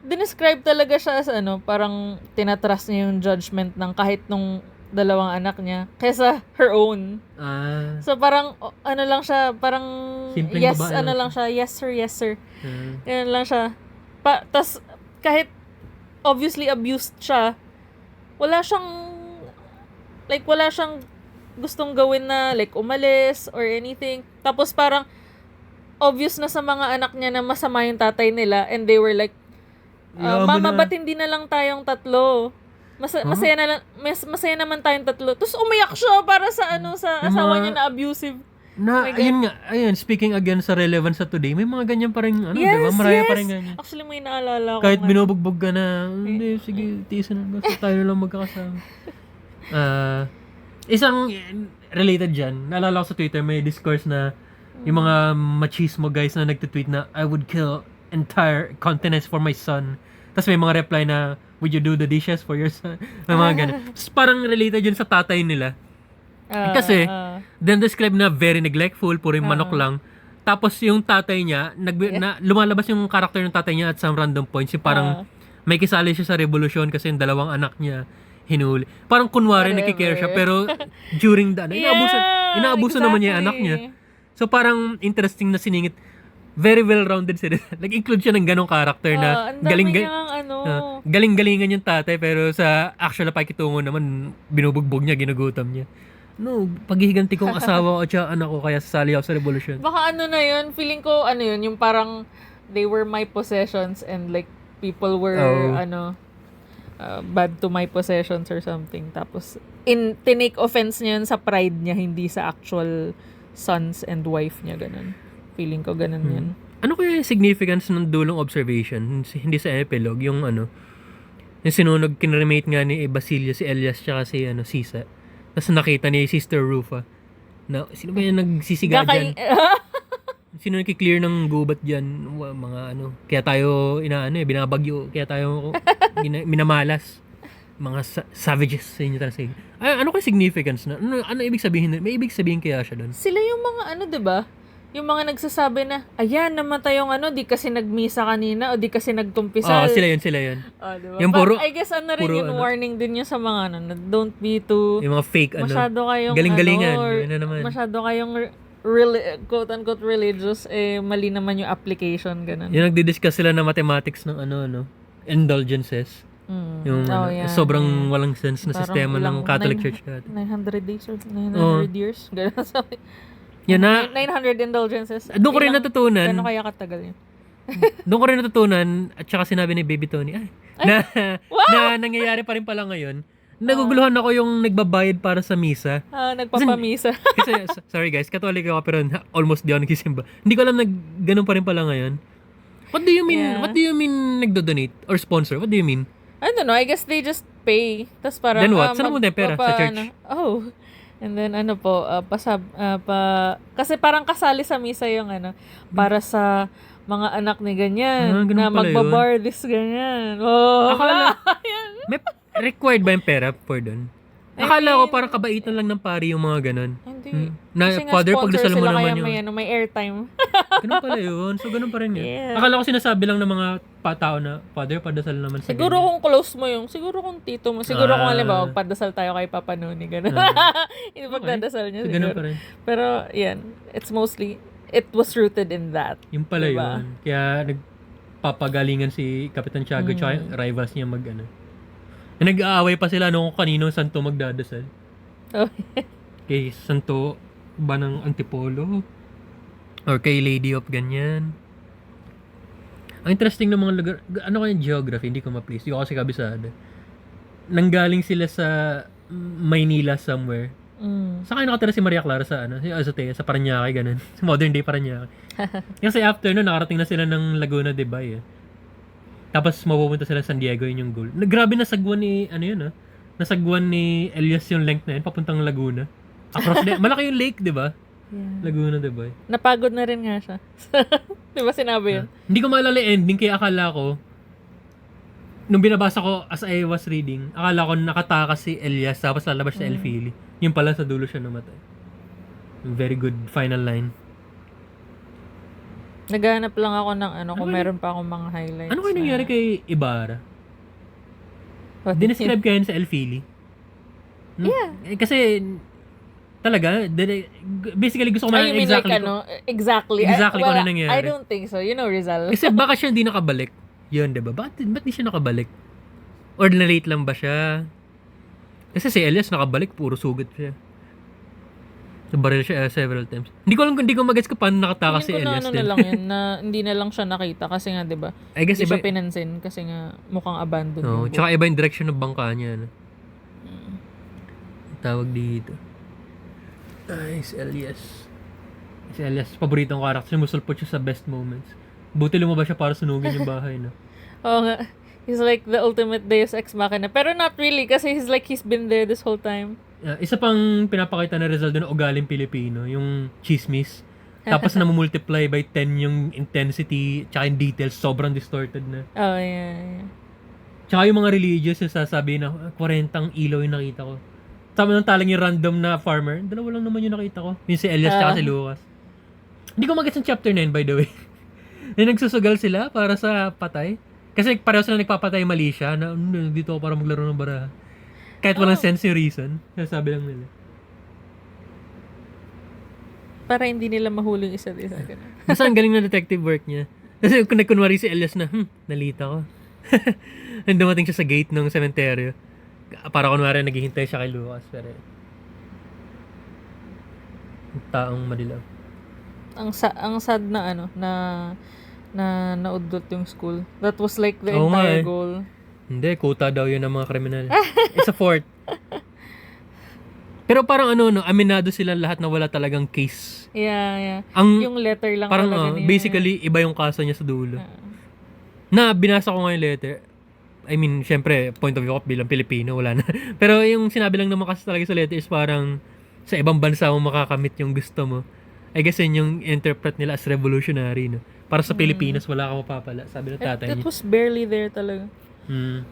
dinescribe talaga siya as parang tinatrust niya yung judgment ng kahit nung dalawang anak niya kaysa her own. So parang, lang siya, parang simpleng yes, babae lang siya, yes sir. Yan lang siya. Tas, kahit obviously abused siya, wala siyang gustong gawin na like umalis or anything. Tapos parang, obvious na sa mga anak niya na masama yung tatay nila and they were like, Mama, ba't hindi na lang tayong tatlo? Masaya naman tayong tatlo. Tapos umiyak siya para sa sa asawa niya na abusive. Ayun, speaking again sa relevance sa today, may mga ganyan pa rin, diba? Maraya pa rin ganyan. Actually, may naalala ko. Kahit binubugbog ka na, hindi, sige, tiisan na, basta tayo lang magkakasama. Isang related dyan, naalala ko sa Twitter, may discourse na yung mga machismo guys na nagtitweet na I would kill entire continents for my son. Tapos may mga reply na would you do the dishes for your son? May mga ganun. Tapos parang related yun sa tatay nila. Kasi then describe na very neglectful, puro yung manok lang. Tapos yung tatay niya, lumalabas yung character ng tatay niya at some random points. Yung parang may kisali siya sa revolusyon kasi yung dalawang anak niya hinuli. Parang kunwari nakikare siya pero during the inaabuso naman niya yung anak niya. So parang interesting na siningit. Very well-rounded sila. Nag-include siya ng ganong character na galing-galingan yung tatay pero sa actual na pakitungo naman binubugbog niya, ginugutom niya. No, paghihiganti kong asawa ko at anak ko kaya sasali ako sa revolution. Baka na yun, feeling ko yun, yung parang they were my possessions and like people were bad to my possessions or something. Tapos tinake offense niya yun sa pride niya, hindi sa actual sons and wife niya, ganun. Feeling ko ganun yan. Ano kaya yung significance ng dulong observation? Hindi sa epilogue, yung yung sinunog, kinremate nga ni Basilio, si Elias, tsaka si Sisa. Tapos nakita ni Sister Rufa. Na, sino ba yung nagsisiga dyan? Sino nagki-clear ng gubat dyan? Mga kaya tayo, binabagyo, kaya tayo minamalas. Mga savages sa inyo talaga. Ano kaya significance na? Ano ibig sabihin? May ibig sabihin kaya siya doon? Sila yung mga diba? yung mga nagsasabi na, ayan, namatay yung ano, di kasi nagmisa kanina o di kasi nagkumpisal. Sila yun. Diba? Yung But puro- I guess ano rin puro yung ano. warning din yun sa mga ano, na don't be too Yung mga fake masyado kayong galing-galingan. or Ano naman. masyado kayong quote-unquote religious, mali naman yung application, ganun. Yung nagdi-discuss sila na mathematics ng indulgences. Yung sobrang walang sense na Parang sistema ng Catholic Church. 900 days or 900 years. Ganun. Sabi. Yan na, 900 indulgences. doon ko rin natutunan. Gano'n kaya katagal yun? Doon ko rin natutunan, at saka sinabi ni Baby Tony, na nangyayari pa rin pala ngayon. Naguguluhan ako yung nagbabayad para sa misa. Nagpapamisa. Kasi, sorry guys, Catholic ako pero almost di ako nagsisimba. Hindi ko alam na ganun pa rin pala ngayon. What do you mean? Yeah. What do you mean nagdo-donate or sponsor? What do you mean? I don't know. I guess they just pay. Tapos parang... Then what? Saan mo na yung pera? Sa church? And then kasi parang kasali sa misa yung para sa mga anak ni ganyan ganun na pala magbabar this ganyan. Oh, Akala, may required ba yung pera for doon? Akala ko parang kabaitan lang ng pari yung mga ganun. Hindi. Na Kasi nga father, sponsor pagdasal mo sila naman kaya yun. may airtime. Ganun pala yun. So, ganun pa rin yun. Yeah. Akala ko sinasabi lang ng mga tao na, Father, padasal naman sa Siguro ganyan. kung close mo yung, siguro kung tito mo, siguro kung halimbawa, magpadasal tayo kay Papa Noni, gano'n. Hindi pagdadasal niya So, ganun siguro. pa rin. Pero, yan, it was rooted in that. Yung pala Diba? yun. Kaya nagpapagalingan si Kapitan Tiago tsaka yung rivals niya nag-aaway pa sila kung kanino santo magdadasal. Oh. Kay santo ba ng Antipolo? Or kay Lady of ganyan. Ang interesting ng mga lugar, ano kaya geography, hindi ko ma-place. Hindi ko kasi kabisado. Nanggaling sila sa Maynila somewhere. Saan kayo nakatira si Maria Clara sa sa Parañaque, ganun. Sa modern day Parañaque. Kasi after nun, nakarating na sila ng Laguna de Bay. Tapos mapupunta sila San Diego, yun yung goal. Grabe nasagwan ni, nasagwan ni Elias yung length na yun, papuntang Laguna. Across malaki yung lake, di ba? Yeah. Laguna de Bay. Napagod na rin nga siya. Di ba sinabi yun? Hindi ko maalala yung ending, kaya akala ko, nung binabasa ko as I was reading, akala ko nakatakas si Elias, tapos lalabas si Elfili. Yung pala sa dulo siya namatay. Very good final line. Naghahanap lang ako ng kung meron pa akong mga highlights. Ano kayo nangyari kay Ibarra? Dinescribe kayo sa Elfili? Yeah. Kasi, talaga, basically gusto ko You mean exactly. exactly. Exactly kung ano nangyari. I don't think so. You know, Rizal. Kasi baka siya hindi nakabalik. Yun, diba? Ba't di siya nakabalik? Or na-late lang ba siya? Kasi si Elias nakabalik, puro sugat siya. Nabaril siya several times. Hindi ko mag-gets ko paano nakatakas si Elias din. Na lang yun, na hindi na lang siya nakita kasi nga, di ba? I guess Hindi iba, siya pinansin kasi nga mukhang abandoned. no, yung boat. tsaka iba yung direction ng bangka niya. Tawag dito. Ay, si Elias. Si Elias, paboritong karakter. Musulpot siya sa best moments. Buti lumabas siya para sunugin yung bahay, no? Oo nga. He's like the ultimate Deus Ex Machina. Pero not really kasi he's been there this whole time. Isa pang pinapakita na result doon, ugaling Pilipino, yung chismis. Tapos namumultiply by 10 yung intensity, tsaka yung details, sobrang distorted na. Oh, yeah. Tsaka yung mga religious, yung sasabi na 40 ilaw yung nakita ko. Tama nang talang yung random na farmer, dalawa lang naman yung nakita ko. Yung si Elias tsaka si Lucas. Hindi ko mag-gets yung chapter 9, by the way. Yung nagsusugal sila para sa patay. Kasi pareho sila nagpapatay mali siya na dito ako para maglaro ng baraha. Kahit walang sense yung reason, sabi lang nila. Para hindi nila mahuli yung isa't isa. Basta ang galing na detective work niya. Kasi kung nagkunwari si Elias na, nalita ko. Nang dumating siya sa gate ng sementeryo. Para kunwari naghihintay siya kay Lucas. Pero taong madilaw. Ang sad na na naudlot yung school. That was like the Oo nga entire eh. goal. Hindi, quota daw yun ng mga kriminal. It's a fort. Pero parang aminado sila lahat na wala talagang case. Yeah. Yung Yung letter lang parang talaga niya. basically iba yung kaso niya sa dulo. Na binasa ko nga yung letter. I mean, syempre, point of view ko bilang Pilipino, wala na. Pero yung sinabi lang naman kasi talaga sa letter is parang sa ibang bansa mo makakamit yung gusto mo. I guess yun yung interpret nila as revolutionary, no? Para sa Pilipinas, wala ka mapapala. Sabi ng tatay It niya. was barely there talaga. Mm.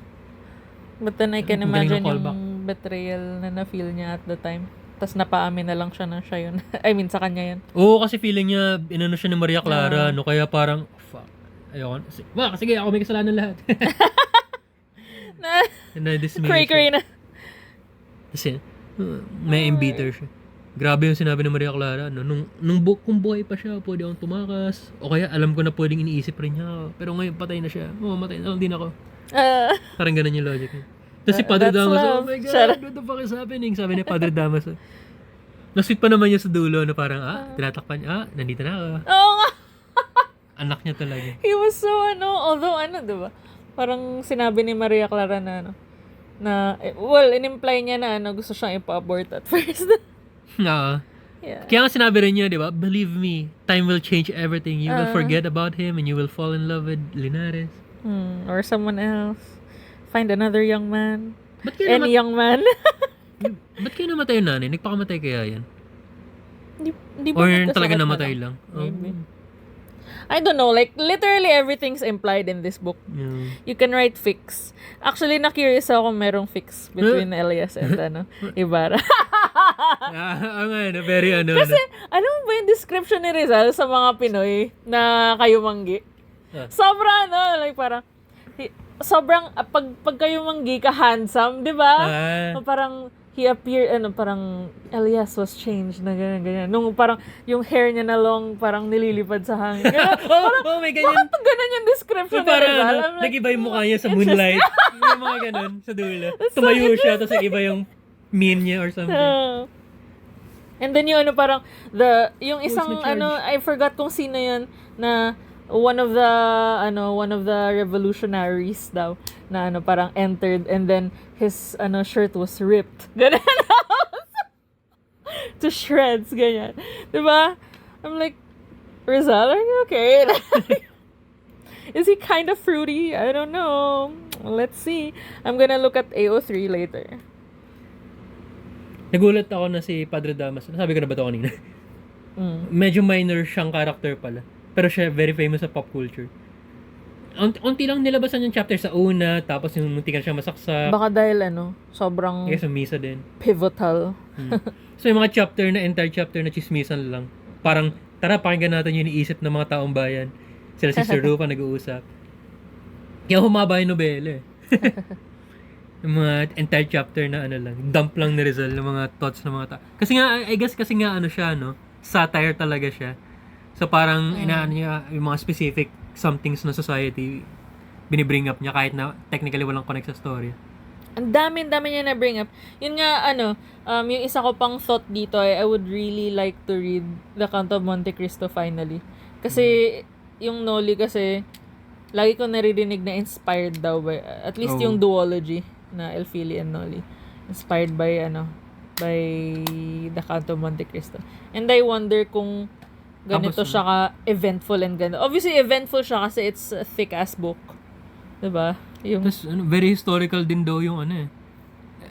But then I can Ang galing imagine ng callback. yung betrayal na na-feel niya at the time. tas napaamin na lang siya na siya yun. I mean, sa kanya yun. Oo, kasi feeling niya, inano siya ni Maria Clara, no? Kaya parang, fuck, ayoko. Sige, ako may kasalanan lahat. Na-dismiss Cray-cray na. Kasi, may embiter siya. Grabe yung sinabi ni Maria Clara, no? Kung buhay pa siya, pwede akong tumakas. O kaya, alam ko na pwedeng iniisip rin niya ako. Pero ngayon, patay na siya. Matay na lang din ako. Parang ganun yung logic niya. Tapos si Padre That's Damaso, love. oh my God, Shut up. what the fuck is happening? Sabi ni Padre Damaso. Nasweet pa naman niya sa dulo na parang, tinatakpan niya, nandito na ako. Oo nga. Anak niya talaga. He was so, although, diba? Parang sinabi ni Maria Clara in-imply niya na, gusto siyang ipa-abort at first. Oo. Yeah. Kaya nga sinabi rin niya, di ba? Believe me, time will change everything. You will forget about him and you will fall in love with Linares. Or someone else. Find another young man. Ba't kayo Any young man. Ba't kayo namatay yung nanay? Nagpakamatay kaya yan? Di ba Or nagkasakit talaga na namatay lang? lang? Maybe. I don't know. Like, literally everything's implied in this book. Yeah. You can write fics. Actually, na-curious ako kung merong fics between Elias and Ibarra. Very Kasi, alam mo ba yung description ni Rizal sa mga Pinoy na kayumanggi? Sobra, like parang, sobrang, pag kayumanggi ka handsome, di ba? Parang, he appeared, parang, Elias was changed na ganyan. Nung parang, yung hair niya na long, parang nililipad sa hangin. May ganyan. Bakit pag ganun yung description ni Parang, Rizal? nag-iba yung mukha niya sa moonlight. Yung mga ganun, sa dulo. Tumayo siya, tapos nag-iba yung mien niya or something. And then yung parang, yung isang, I forgot kung sino yun, na one of the revolutionaries daw, na parang entered, and then his, shirt was ripped. Ganun. To shreds, ganyan. Diba? I'm like, Rizal, are you okay? Is he kind of fruity? I don't know. Let's see. I'm gonna look at AO3 later. Nagulat ako na si Padre Damas. Sabi ko na ba ito kanina? Medyo minor siyang character pala. Pero siya very famous sa pop culture. Unti lang nilabasan yung chapter sa una, tapos yung muntikan siya masaksak. Baka dahil sobrang Kaya sa misa din. pivotal. So yung mga entire chapter na chismisan lang. Parang, tara, pakinggan natin yung iniisip ng mga taong bayan. Sila si Sir Rufa nag-uusap. Kaya humaba yung nobela eh. Yung mga entire chapter na dump lang ni Rizal ng mga thoughts ng mga tao. Kasi nga, I guess kasi nga siya, satire talaga siya. So parang inaano niya yung mga specific somethings na society binibring up niya kahit na technically walang connect sa story. Ang dami niya na bring up. Yun nga, yung isa ko pang thought dito, I would really like to read The Count of Monte Cristo finally. Kasi, yung Noli kasi, lagi ko naririnig na inspired daw by, at least yung duology na Elfili and Noli. Inspired by, by The Count of Monte Cristo. And I wonder kung ganito siya ka-eventful and ganda. Obviously, eventful siya kasi it's a thick-ass book. Diba? Tapos, very historical din daw yung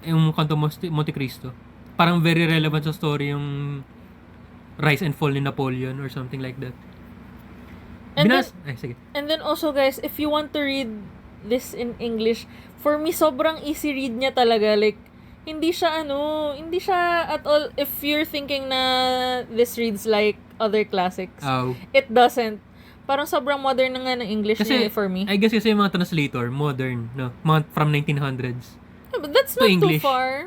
yung Canto Monte Cristo. Parang very relevant sa story yung rise and fall ni Napoleon or something like that. Sige. And then also, guys, if you want to read this in English, for me, sobrang easy read niya talaga. Like, hindi siya at all, if you're thinking na this reads like other classics, it doesn't. Parang sobrang modern na nga ng English kasi, niya for me. I guess kasi yung mga translator, modern, no? Mga from 1900s. Yeah, but that's not English. too far.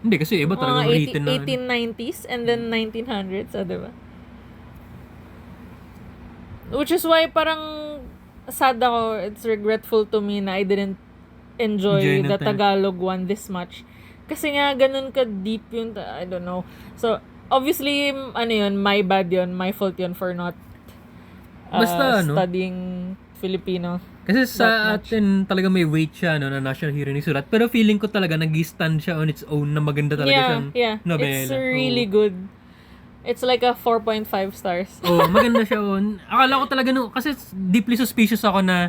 Hindi, kasi iba talagang written na. 1890s and then 1900s, diba? Which is why parang sad ako, it's regretful to me na I didn't enjoy the Tagalog one this much. Kasi nga, ganun ka-deep yun, I don't know. So, obviously, my bad yun, my fault yun for not studying Filipino. Kasi sa atin talaga may weight siya na national hero ni sulat. Pero feeling ko talaga nag-stand siya on its own na maganda talaga siyang nobela. It's really good. It's like a 4.5 stars. Maganda siya on. Akala ko talaga kasi deeply suspicious ako na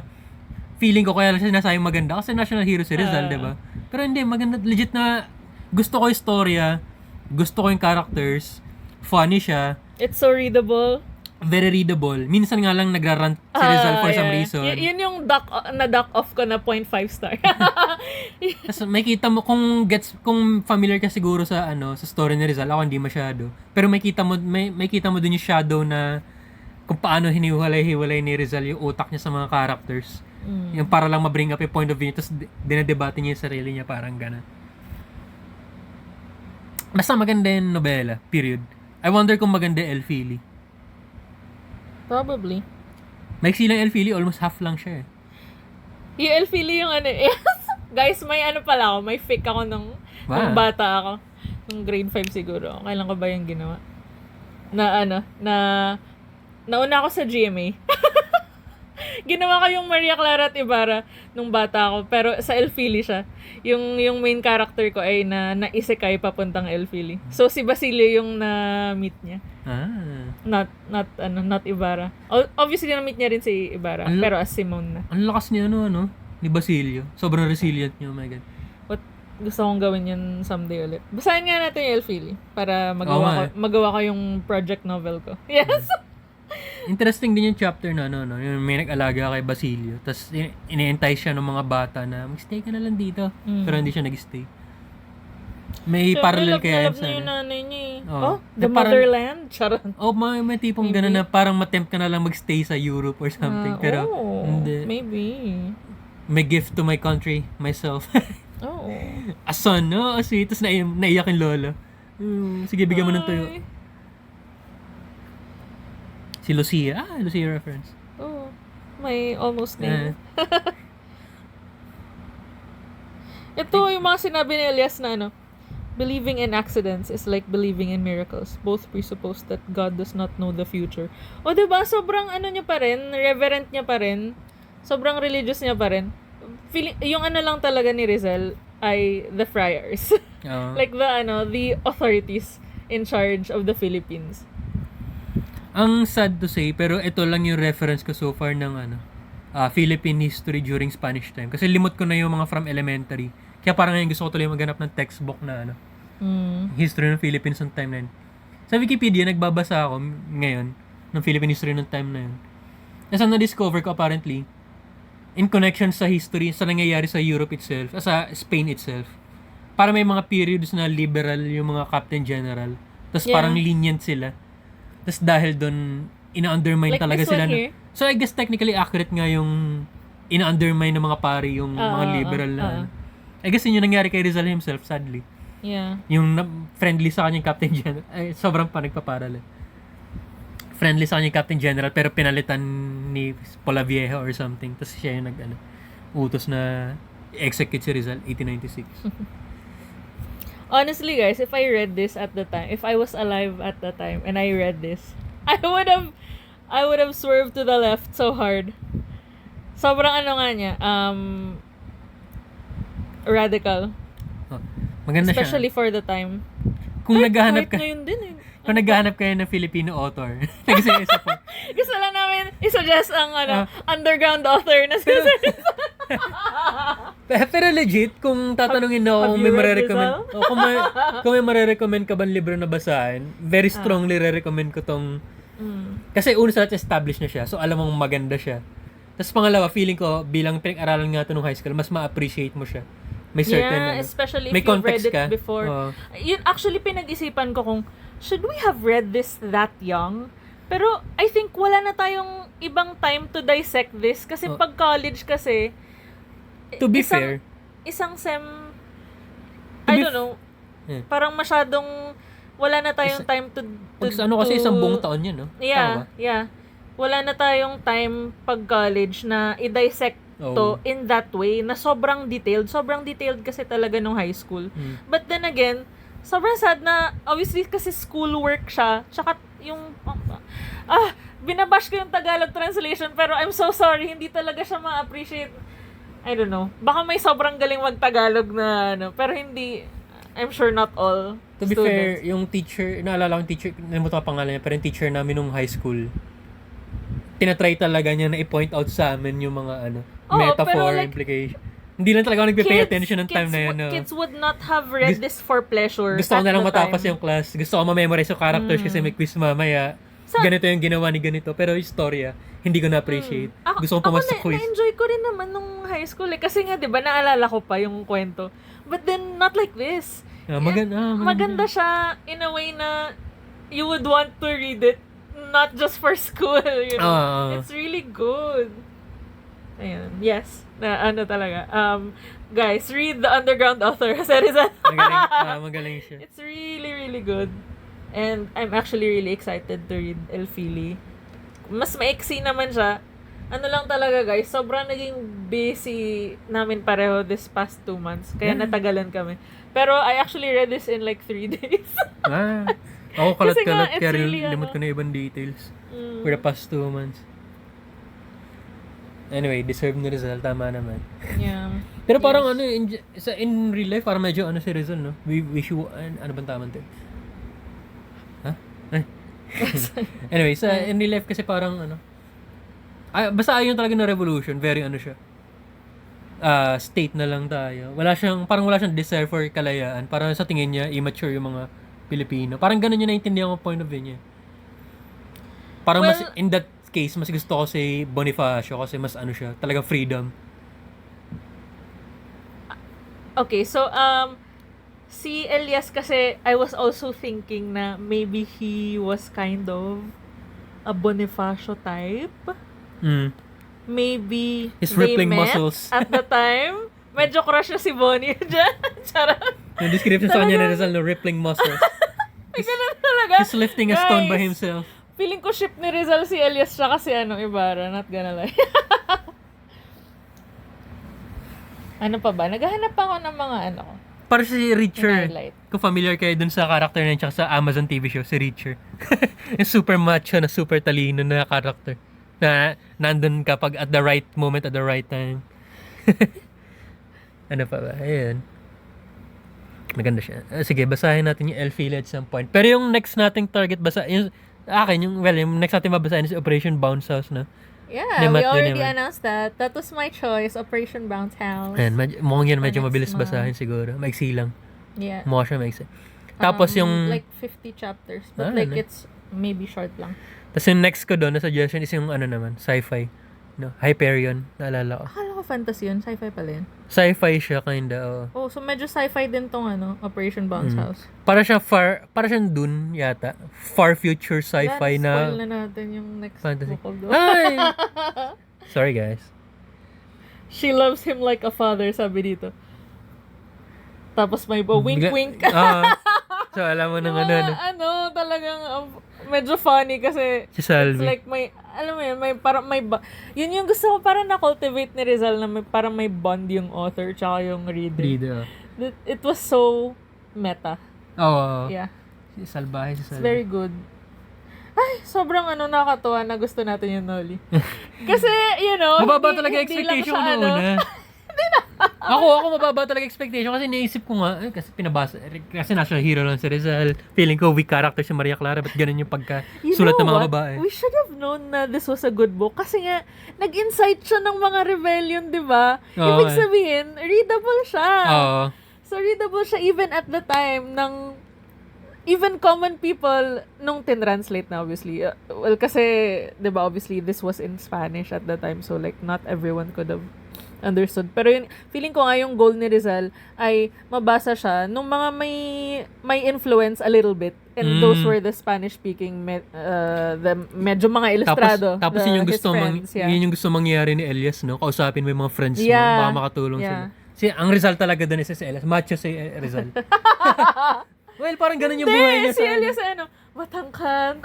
feeling ko kaya lang siya sinasayang maganda kasi national hero si Rizal, diba? Pero hindi, maganda. Legit na gusto ko yung storya, gusto ko yung characters, funny siya. It's so readable. very readable. Minsan nga lang nagrarant si Rizal for some reason. Yun yung na-duck off ko na 0.5 star. Tapos makita mo kung familiar ka siguro sa sa story ni Rizal, ako hindi masyado. Pero makita mo dun yung shadow na kung paano hiniwalay-hiwalay ni Rizal yung utak niya sa mga characters. Yung para lang ma-bring up yung point of view niya, tapos dinadebate niya yung sarili niya, parang gano'n. Basta maganda yung nobela, period. I wonder kung maganda yung El Fili. Probably. Maiksi lang El Fili, almost half lang siya eh. Yung El Fili yung guys, may pala ako, may fake ako nung bata ako. Nung grade 5 siguro. Kailan ko ba yung ginawa? Nauna ako sa GMA. Ginawa ko yung Maria Clara at Ibarra nung bata ako, pero sa El Fili siya. Yung main character ko ay na-isekai papuntang El Fili. So si Basilio yung na-meet niya. Not Ibarra. Obviously na-meet niya rin si Ibarra, pero as Simone na. Ang lakas niya ni Basilio. Sobrang resilient niya, oh my God. Gusto kong gawin yun someday ulit. Basahin nga natin yung El Fili para magawa ko yung project novel ko. Yes! Interesting din yung chapter na yung may nag-alaga kay Basilio. Tapos ini-entice siya ng mga bata na mag-stay ka na lang dito. Pero hindi siya nag-stay. May parallel kaya yun sa yung nanay niya eh. The motherland? Charot. May tipong gano'n na parang matempt ka na lang mag-stay sa Europe or something. Pero hindi. Maybe. May gift to my country, myself. A son, sweet. Tapos naiyak yung lolo. Sige, bigyan mo ng tuyo. Si Lucia. Lucia reference. May almost name. Ito yung mga sinabi ni Elias na believing in accidents is like believing in miracles. Both presuppose that God does not know the future. O diba, sobrang niya pa rin, reverent niya pa rin, sobrang religious niya pa rin. Yung lang talaga ni Rizal ay the friars. Like the authorities in charge of the Philippines. Ang sad to say, pero ito lang yung reference ko so far ng Philippine history during Spanish time. Kasi limot ko na yung mga from elementary. Kaya parang ngayon gusto ko tuloy maghanap ng textbook na history ng Philippines ng time na yun. Sa Wikipedia, nagbabasa ako ngayon ng Philippine history ng time na yun. Tapos na-discover ko apparently, in connection sa history, sa nangyayari sa Europe itself, sa Spain itself, para may mga periods na liberal yung mga captain general. Tapos parang lenient sila. Tapos dahil doon, ina-undermine like talaga sila. So I guess technically accurate nga yung ina-undermine ng mga pari, yung mga liberal na. I guess yun yung nangyari kay Rizal himself, sadly. Yeah. Yung friendly sa kanyang Captain General, sobrang pa nagpaparal. Friendly sa kanyang Captain General, pero pinalitan ni Polavieja or something. Tapos siya yung utos na execute si Rizal, 1896. Honestly, guys, if I read this at the time, if I was alive at the time and I read this, I would have swerved to the left so hard. Sobrang nga niya, radical. Maganda especially siya. for the time. Kung naghahanap ka, ngayon din eh. Kung naghahanap kayo ng Filipino author, nag-isa po. Gusto lang namin i-suggest ang underground author na si Pero legit, kung tatanungin na kung may marirecommend, kung may marirecommend ka bang libro na basahin, very strongly re-recommend ko tong, kasi una sa lahat established na siya, so alam mong maganda siya. Tapos pangalawa, feeling ko, bilang pinag-aralan nga ito nung high school, mas ma-appreciate mo siya. May certain, especially may if you've read context it before. Yun, actually, pinag-isipan ko kung, should we have read this that young? Pero, I think wala na tayong ibang time to dissect this. Kasi pag college kasi, to be fair, isang sem, I don't know, parang masyadong, wala na tayong time to kasi isang buong taon yun, no? Yeah. Wala na tayong time pag college na i-dissect to in that way na sobrang detailed. Sobrang detailed kasi talaga nung high school. But then again, sobrang sad na, obviously kasi schoolwork siya, tsaka yung, binabash ko yung Tagalog translation, pero I'm so sorry, hindi talaga siya ma-appreciate. I don't know. Baka may sobrang galing mag-Tagalog na, pero hindi, I'm sure not all to be fair, yung teacher, naalala ko yung teacher, nalimutan ko pangalan niya, pero yung teacher namin nung high school, tinatry talaga niya na i-point out sa amin yung mga metaphor, like, implication. Hindi lang talaga ako nagpe-pay attention ng time na yun. Kids would not have read this for pleasure. Gusto ko na lang matapos yung class. Gusto ko ma-memorize yung characters kasi may quiz mamaya. ganito yung ginawa ni ganito. Pero yung storya, hindi ko na-appreciate. Gusto ko pumasok sa quiz. Na-enjoy ko rin naman nung high school eh. Kasi nga, di ba, naalala ko pa yung kwento. But then, not like this. Maganda siya in a way na you would want to read it not just for school, you know. It's really good. Ayun. Yes. Na ano talaga. Guys, read The Underground Author. Rizal. Magaling siya. It's really, really good. And I'm actually really excited to read El Fili. Mas maiksi naman siya. Ano lang talaga guys, sobrang naging busy namin pareho this past 2 months. Kaya natagalan kami. Pero I actually read this in like 3 days. Ako kalat-kalat, it's kaya really, limot ko na ibang details. For the past 2 months. Anyway, deserve ni Rizal, tama naman. Yeah. Pero parang in real life, parang medyo si Rizal, no? We wish you, ano bang tamang term? Anyway, in real life kasi parang basta ayaw talaga na revolution, very siya. State na lang tayo. Wala siyang desire for kalayaan. Parang sa tingin niya, immature yung mga Pilipino. Parang ganun yung naintindihan ko point of view niya. Parang mas, in that case, mas gusto ko si Bonifacio kasi mas siya, talaga freedom. Okay, so, si Elias kasi, I was also thinking na maybe he was kind of a Bonifacio type. Maybe his they rippling met muscles. at the time. Medyo crush na si Bonnie dyan. Charot. Yung description sa kanya na Rizal, no, rippling muscles. Ganun talaga. He's lifting a stone by himself. Feeling ko ship ni Rizal si Elias siya kasi Ibarra. Not gonna lie. Ano pa ba? Naghahanap ako ng mga ko. Para si Reacher. Highlight. Kung familiar kayo dun sa character niya tsaka sa Amazon TV show, si Reacher. Yung super macho na super talino na character. Na nandun kapag at the right moment, at the right time. Ano pa ba? Ayun. Maganda siya. Sige, basahin natin yung El Fili at some point. Pero yung next nating target, yung next natin mabasahin is Operation Bounce House, no? Yeah, we already announced that. That was my choice, Operation Bounce House. Ayan, mukhang yan medyo mabilis basahin siguro. Maiksi lang. Yeah. Mukha siya maiksi. Tapos yung... Like 50 chapters. But it's maybe short lang. Tapos yung next ko doon na suggestion is yung naman, sci-fi. No? Hyperion, naalala ko. Akala ko fantasy yun. Sci-fi pala yun. Sci-fi siya, kinda. Oh, so medyo sci-fi din tong Operation Bounce House. Para siyang dun yata. Far future sci-fi na... Spoil na natin yung next fantasy. book of the... Ay! Sorry guys. She loves him like a father, sabi dito. Tapos may wink-wink. So, alam mo nang talagang medyo funny kasi si Salvi. It's like alam mo yun, yun yung gusto ko, parang na-cultivate ni Rizal na parang may bond yung author tsaka yung reader. It was so meta. Oo. Yeah. Si Salvahe, si Salvi. It's very good. Ay, sobrang nakakatuwa na gusto natin yung Noli. Kasi, mababa talaga expectation ko una. Ako mababa talaga expectation kasi naisip ko nga, kasi national hero lang si Rizal. Feeling ko weak character si Maria Clara, ba't ganun yung pagkasulat ng mga babae? We should have known na this was a good book kasi nga, nag-incite siya ng mga rebellion, di ba? Ibig sabihin, readable siya. So, readable siya even at the time ng even common people nung tinranslate na obviously. Well, kasi, di ba, obviously, this was in Spanish at the time so like, not everyone could have understood. Pero yun, feeling ko nga yung goal ni Rizal ay mabasa siya nung mga may influence a little bit. And those were the Spanish-speaking, the medyo mga ilustrado. Tapos yun yung gusto mangyari ni Elias, no? Kausapin mo yung mga friends mo, baka makatulong sila. Ang Rizal talaga doon is si Elias. Macho si Rizal. Well, parang ganun yung buhay niya si Elias matangkad.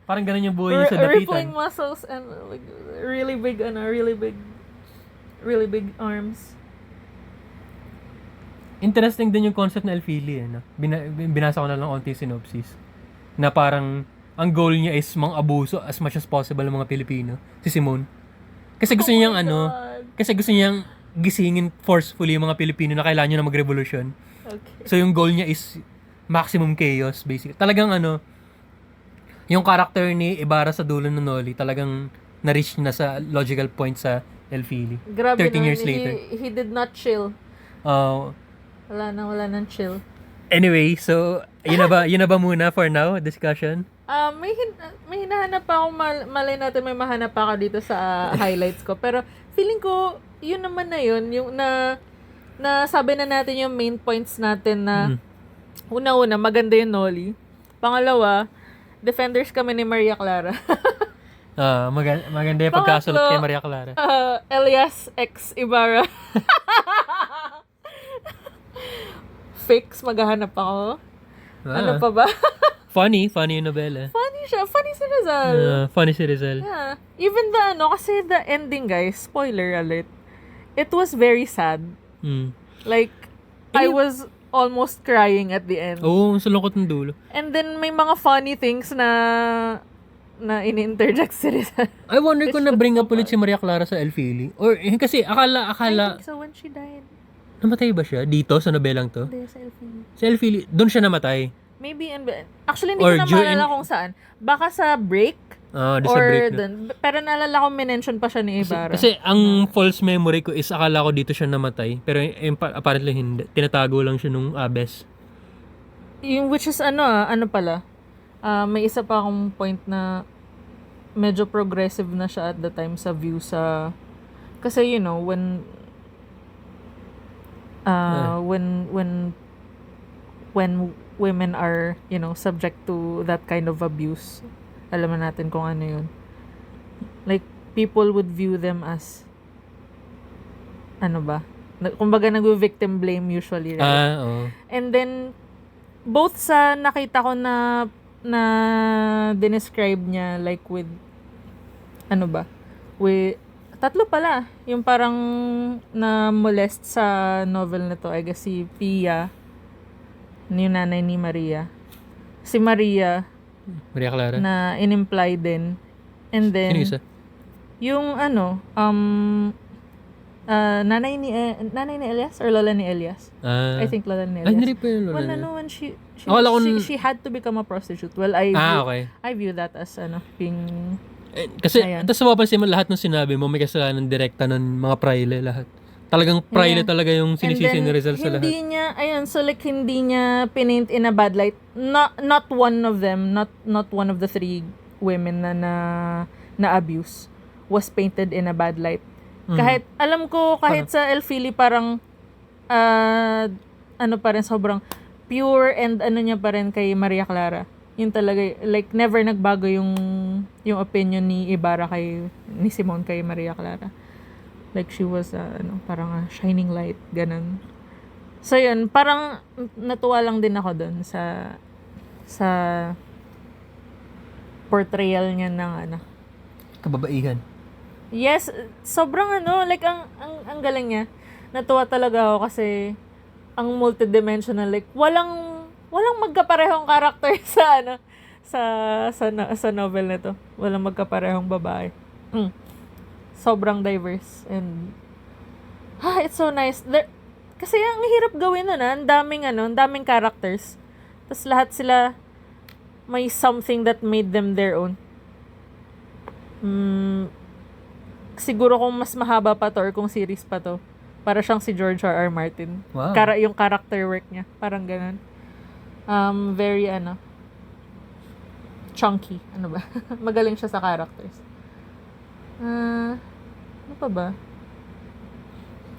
Parang ganun yung buhay niya sa dapitan. Rippling muscles and like, really big arms. Interesting din yung concept na El Fili, no? Binasa ko na lang onti synopsis. Na parang, ang goal niya is mang-abuso as much as possible ng mga Pilipino. Si Simon. Kasi gusto niyang gisingin forcefully yung mga Pilipino na kailangan niya na mag-revolution. Okay. So yung goal niya is maximum chaos, basically. Talagang yung character ni Ibarra sa dulo ng Noli, talagang na-reach na sa logical point sa El Fili. Grabe 13 years later. He did not chill. Wala nang chill. Anyway, so, yun na ba muna for now, discussion? May hinahanap pa ako, malay natin may mahanap pa ka dito sa highlights ko. Pero feeling ko, yun naman na yun, yung na sabi na natin yung main points natin na una-una, maganda yung Nolly. Pangalawa, defenders kami ni Maria Clara. Maganda yung pagkasulot Pangatlo, kay Maria Clara. Elias X Ibarra. Fix, maghahanap ako. Ano pa ba? Funny yung novela. Funny siya. Funny si Rizal. Funny si Rizal. Yeah. Even kasi the ending, guys, spoiler alert, it was very sad. Like, I was almost crying at the end. Oo, sa lungkot ng dulo. And then, may mga funny things na in-interject si Rizal. I wonder kung na-bring up ulit si Maria Clara sa El Fili. Or, kasi akala, I think so, when she died. namatay ba siya? Dito, sa nobelang to? Hindi, sa Elfie. Sa El Fili, doon siya namatay. Maybe, actually, hindi Or ko na maalala kung saan. Baka sa break. Doon sa Or break na. dun. Pero naalala ko, mention pa siya ni Ibarra. Kasi ang false memory ko is akala ko dito siya namatay. Pero apparently hindi. Tinatago lang siya nung Abes. Yung which is ano pala. May isa pa akong point na medyo progressive na siya at the time sa view sa kasi when women are subject to that kind of abuse, alam na natin kung ano yun, like people would view them as kumbaga nag-victim blame usually, right? Oo. And then both sa nakita ko na describe niya, like with with tatlo pala yung parang na molest sa novel na to. I guess si Pia, yung nanay ni Maria, si Maria Clara. na in-imply din, and then Sino isa? yung nanay ni Elias or lola ni Elias. I think lola ni Elias. Ay, hindi pa yun lola niya. When she had to become a prostitute. Well, okay. I view that as being Kasi, ayan. tapos mapapansin mo lahat ng sinabi mo, may kasalanan direkta ng mga praile lahat. Talagang praile talaga yung sinisisi ni Rizal sa lahat. Hindi niya pinaint in a bad light. Not one of them, not one of the three women na abuse was painted in a bad light. Kahit, alam ko, kahit sa El Fili parang, pa rin, sobrang pure and niya pa rin kay Maria Clara. Yun talaga, like, never nagbago yung opinion ni Ibarra ni Simon kay Maria Clara. Like, she was, parang a shining light, ganun. So, yun, parang natuwa lang din ako dun sa portrayal niya ng, Kababaihan. Yes, sobrang like, ang galing niya. Natuwa talaga ako kasi, ang multidimensional, like, walang magkaparehong karakter sa novel na to. Walang magkaparehong babae. Sobrang diverse and it's so nice. Kasi ang hirap gawin nun, ang daming characters. Tapos lahat sila may something that made them their own. Siguro kung mas mahaba pa to or kung series pa to, para siyang si George R.R. Martin. Wow. Yung character work niya, parang ganun. Very chunky. Magaling siya sa characters. Ano pa ba?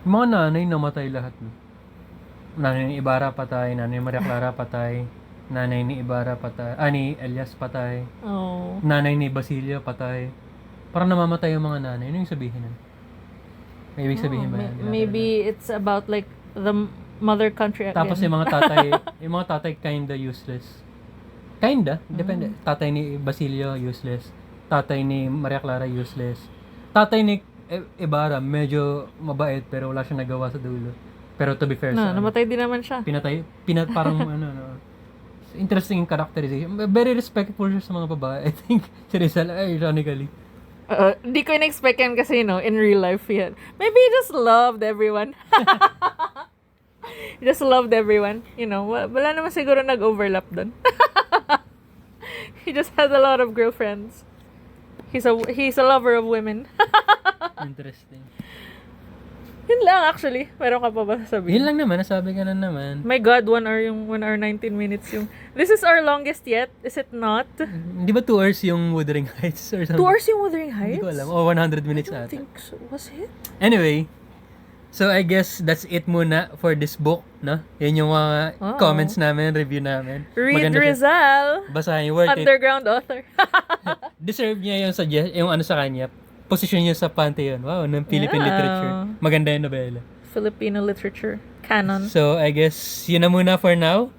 Mga nanay namatay lahat. Nanay ni Ibarra patay, nanay ni Maria Clara patay, nanay ni Ibarra patay, ni Elias patay, nanay ni Basilio patay. Parang namamatay yung mga nanay. Ano yung sabihin nun? May ibig sabihin ba yan? Maybe it's about like the mother country again. Tapos yung mga tatay kinda useless. Depende. Tatay ni Basilio useless. Tatay ni Maria Clara useless. Tatay ni Ibarra medyo mabait pero wala siyang nagawa sa dulo. Pero to be fair namatay din naman siya. Parang interesting characterization. Very respectful siya sa mga babae. I think si Rizal, ironically. Di ko in-expect yan kasi, in real life yan. Maybe he just loved everyone. He just loved everyone. Wala naman siguro nag-overlap dun. He just had a lot of girlfriends. He's a lover of women. Interesting. Yun lang actually. Meron ka pa ba sabihin? Yun lang naman, nasabi ka na naman. My God, 1 hour yung 1 hour 19 minutes yung... This is our longest yet, is it not? Di ba 2 hours yung Wuthering Heights or 2 something? hours yung Wuthering Heights? Hindi ko alam. O 100 minutes I na don't think so. Was it? Anyway, so I guess that's it muna for this book, no? Yan yung mga Oh. comments namin, review namin. Read Maganda siya. Rizal. Basahin, worth it. Underground author. Deserve niya yung ano sa kanya. Position niya sa pantheon. Wow, ng Philippine Yeah. literature. Maganda yung novela. Filipino literature. Canon. So, I guess, yun na muna for now.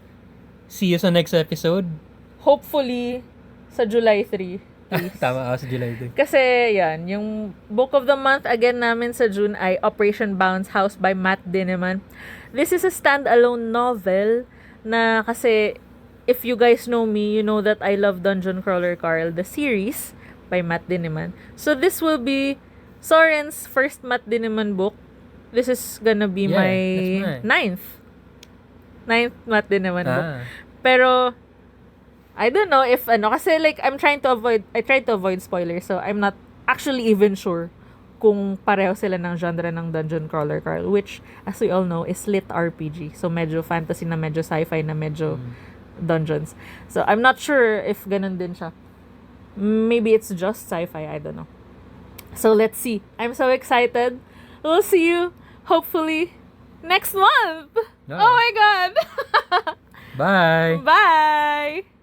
See you sa next episode. Hopefully, sa July 3. Please. Tama ako sa July 2. Kasi, yan, yung book of the month again namin sa June ay Operation Bounce House by Matt Dinneman. This is a standalone novel na kasi, if you guys know me, you know that I love Dungeon Crawler Carl, the series by Matt Dinneman. So, this will be Soren's first Matt Dinneman book. This is gonna be Yeah, my that's nice. ninth Matt Dinneman book. Ah. Pero, I don't know if kasi like I tried to avoid spoilers, so I'm not actually even sure kung pareho sila ng genre ng Dungeon Crawler Carl, which, as we all know, is lit RPG. So, medyo fantasy na medyo sci-fi na medyo dungeons. So, I'm not sure if ganun din siya. Maybe it's just sci-fi, I don't know. So, let's see. I'm so excited. We'll see you, hopefully, next month! Yeah. Oh my God! Bye! Bye!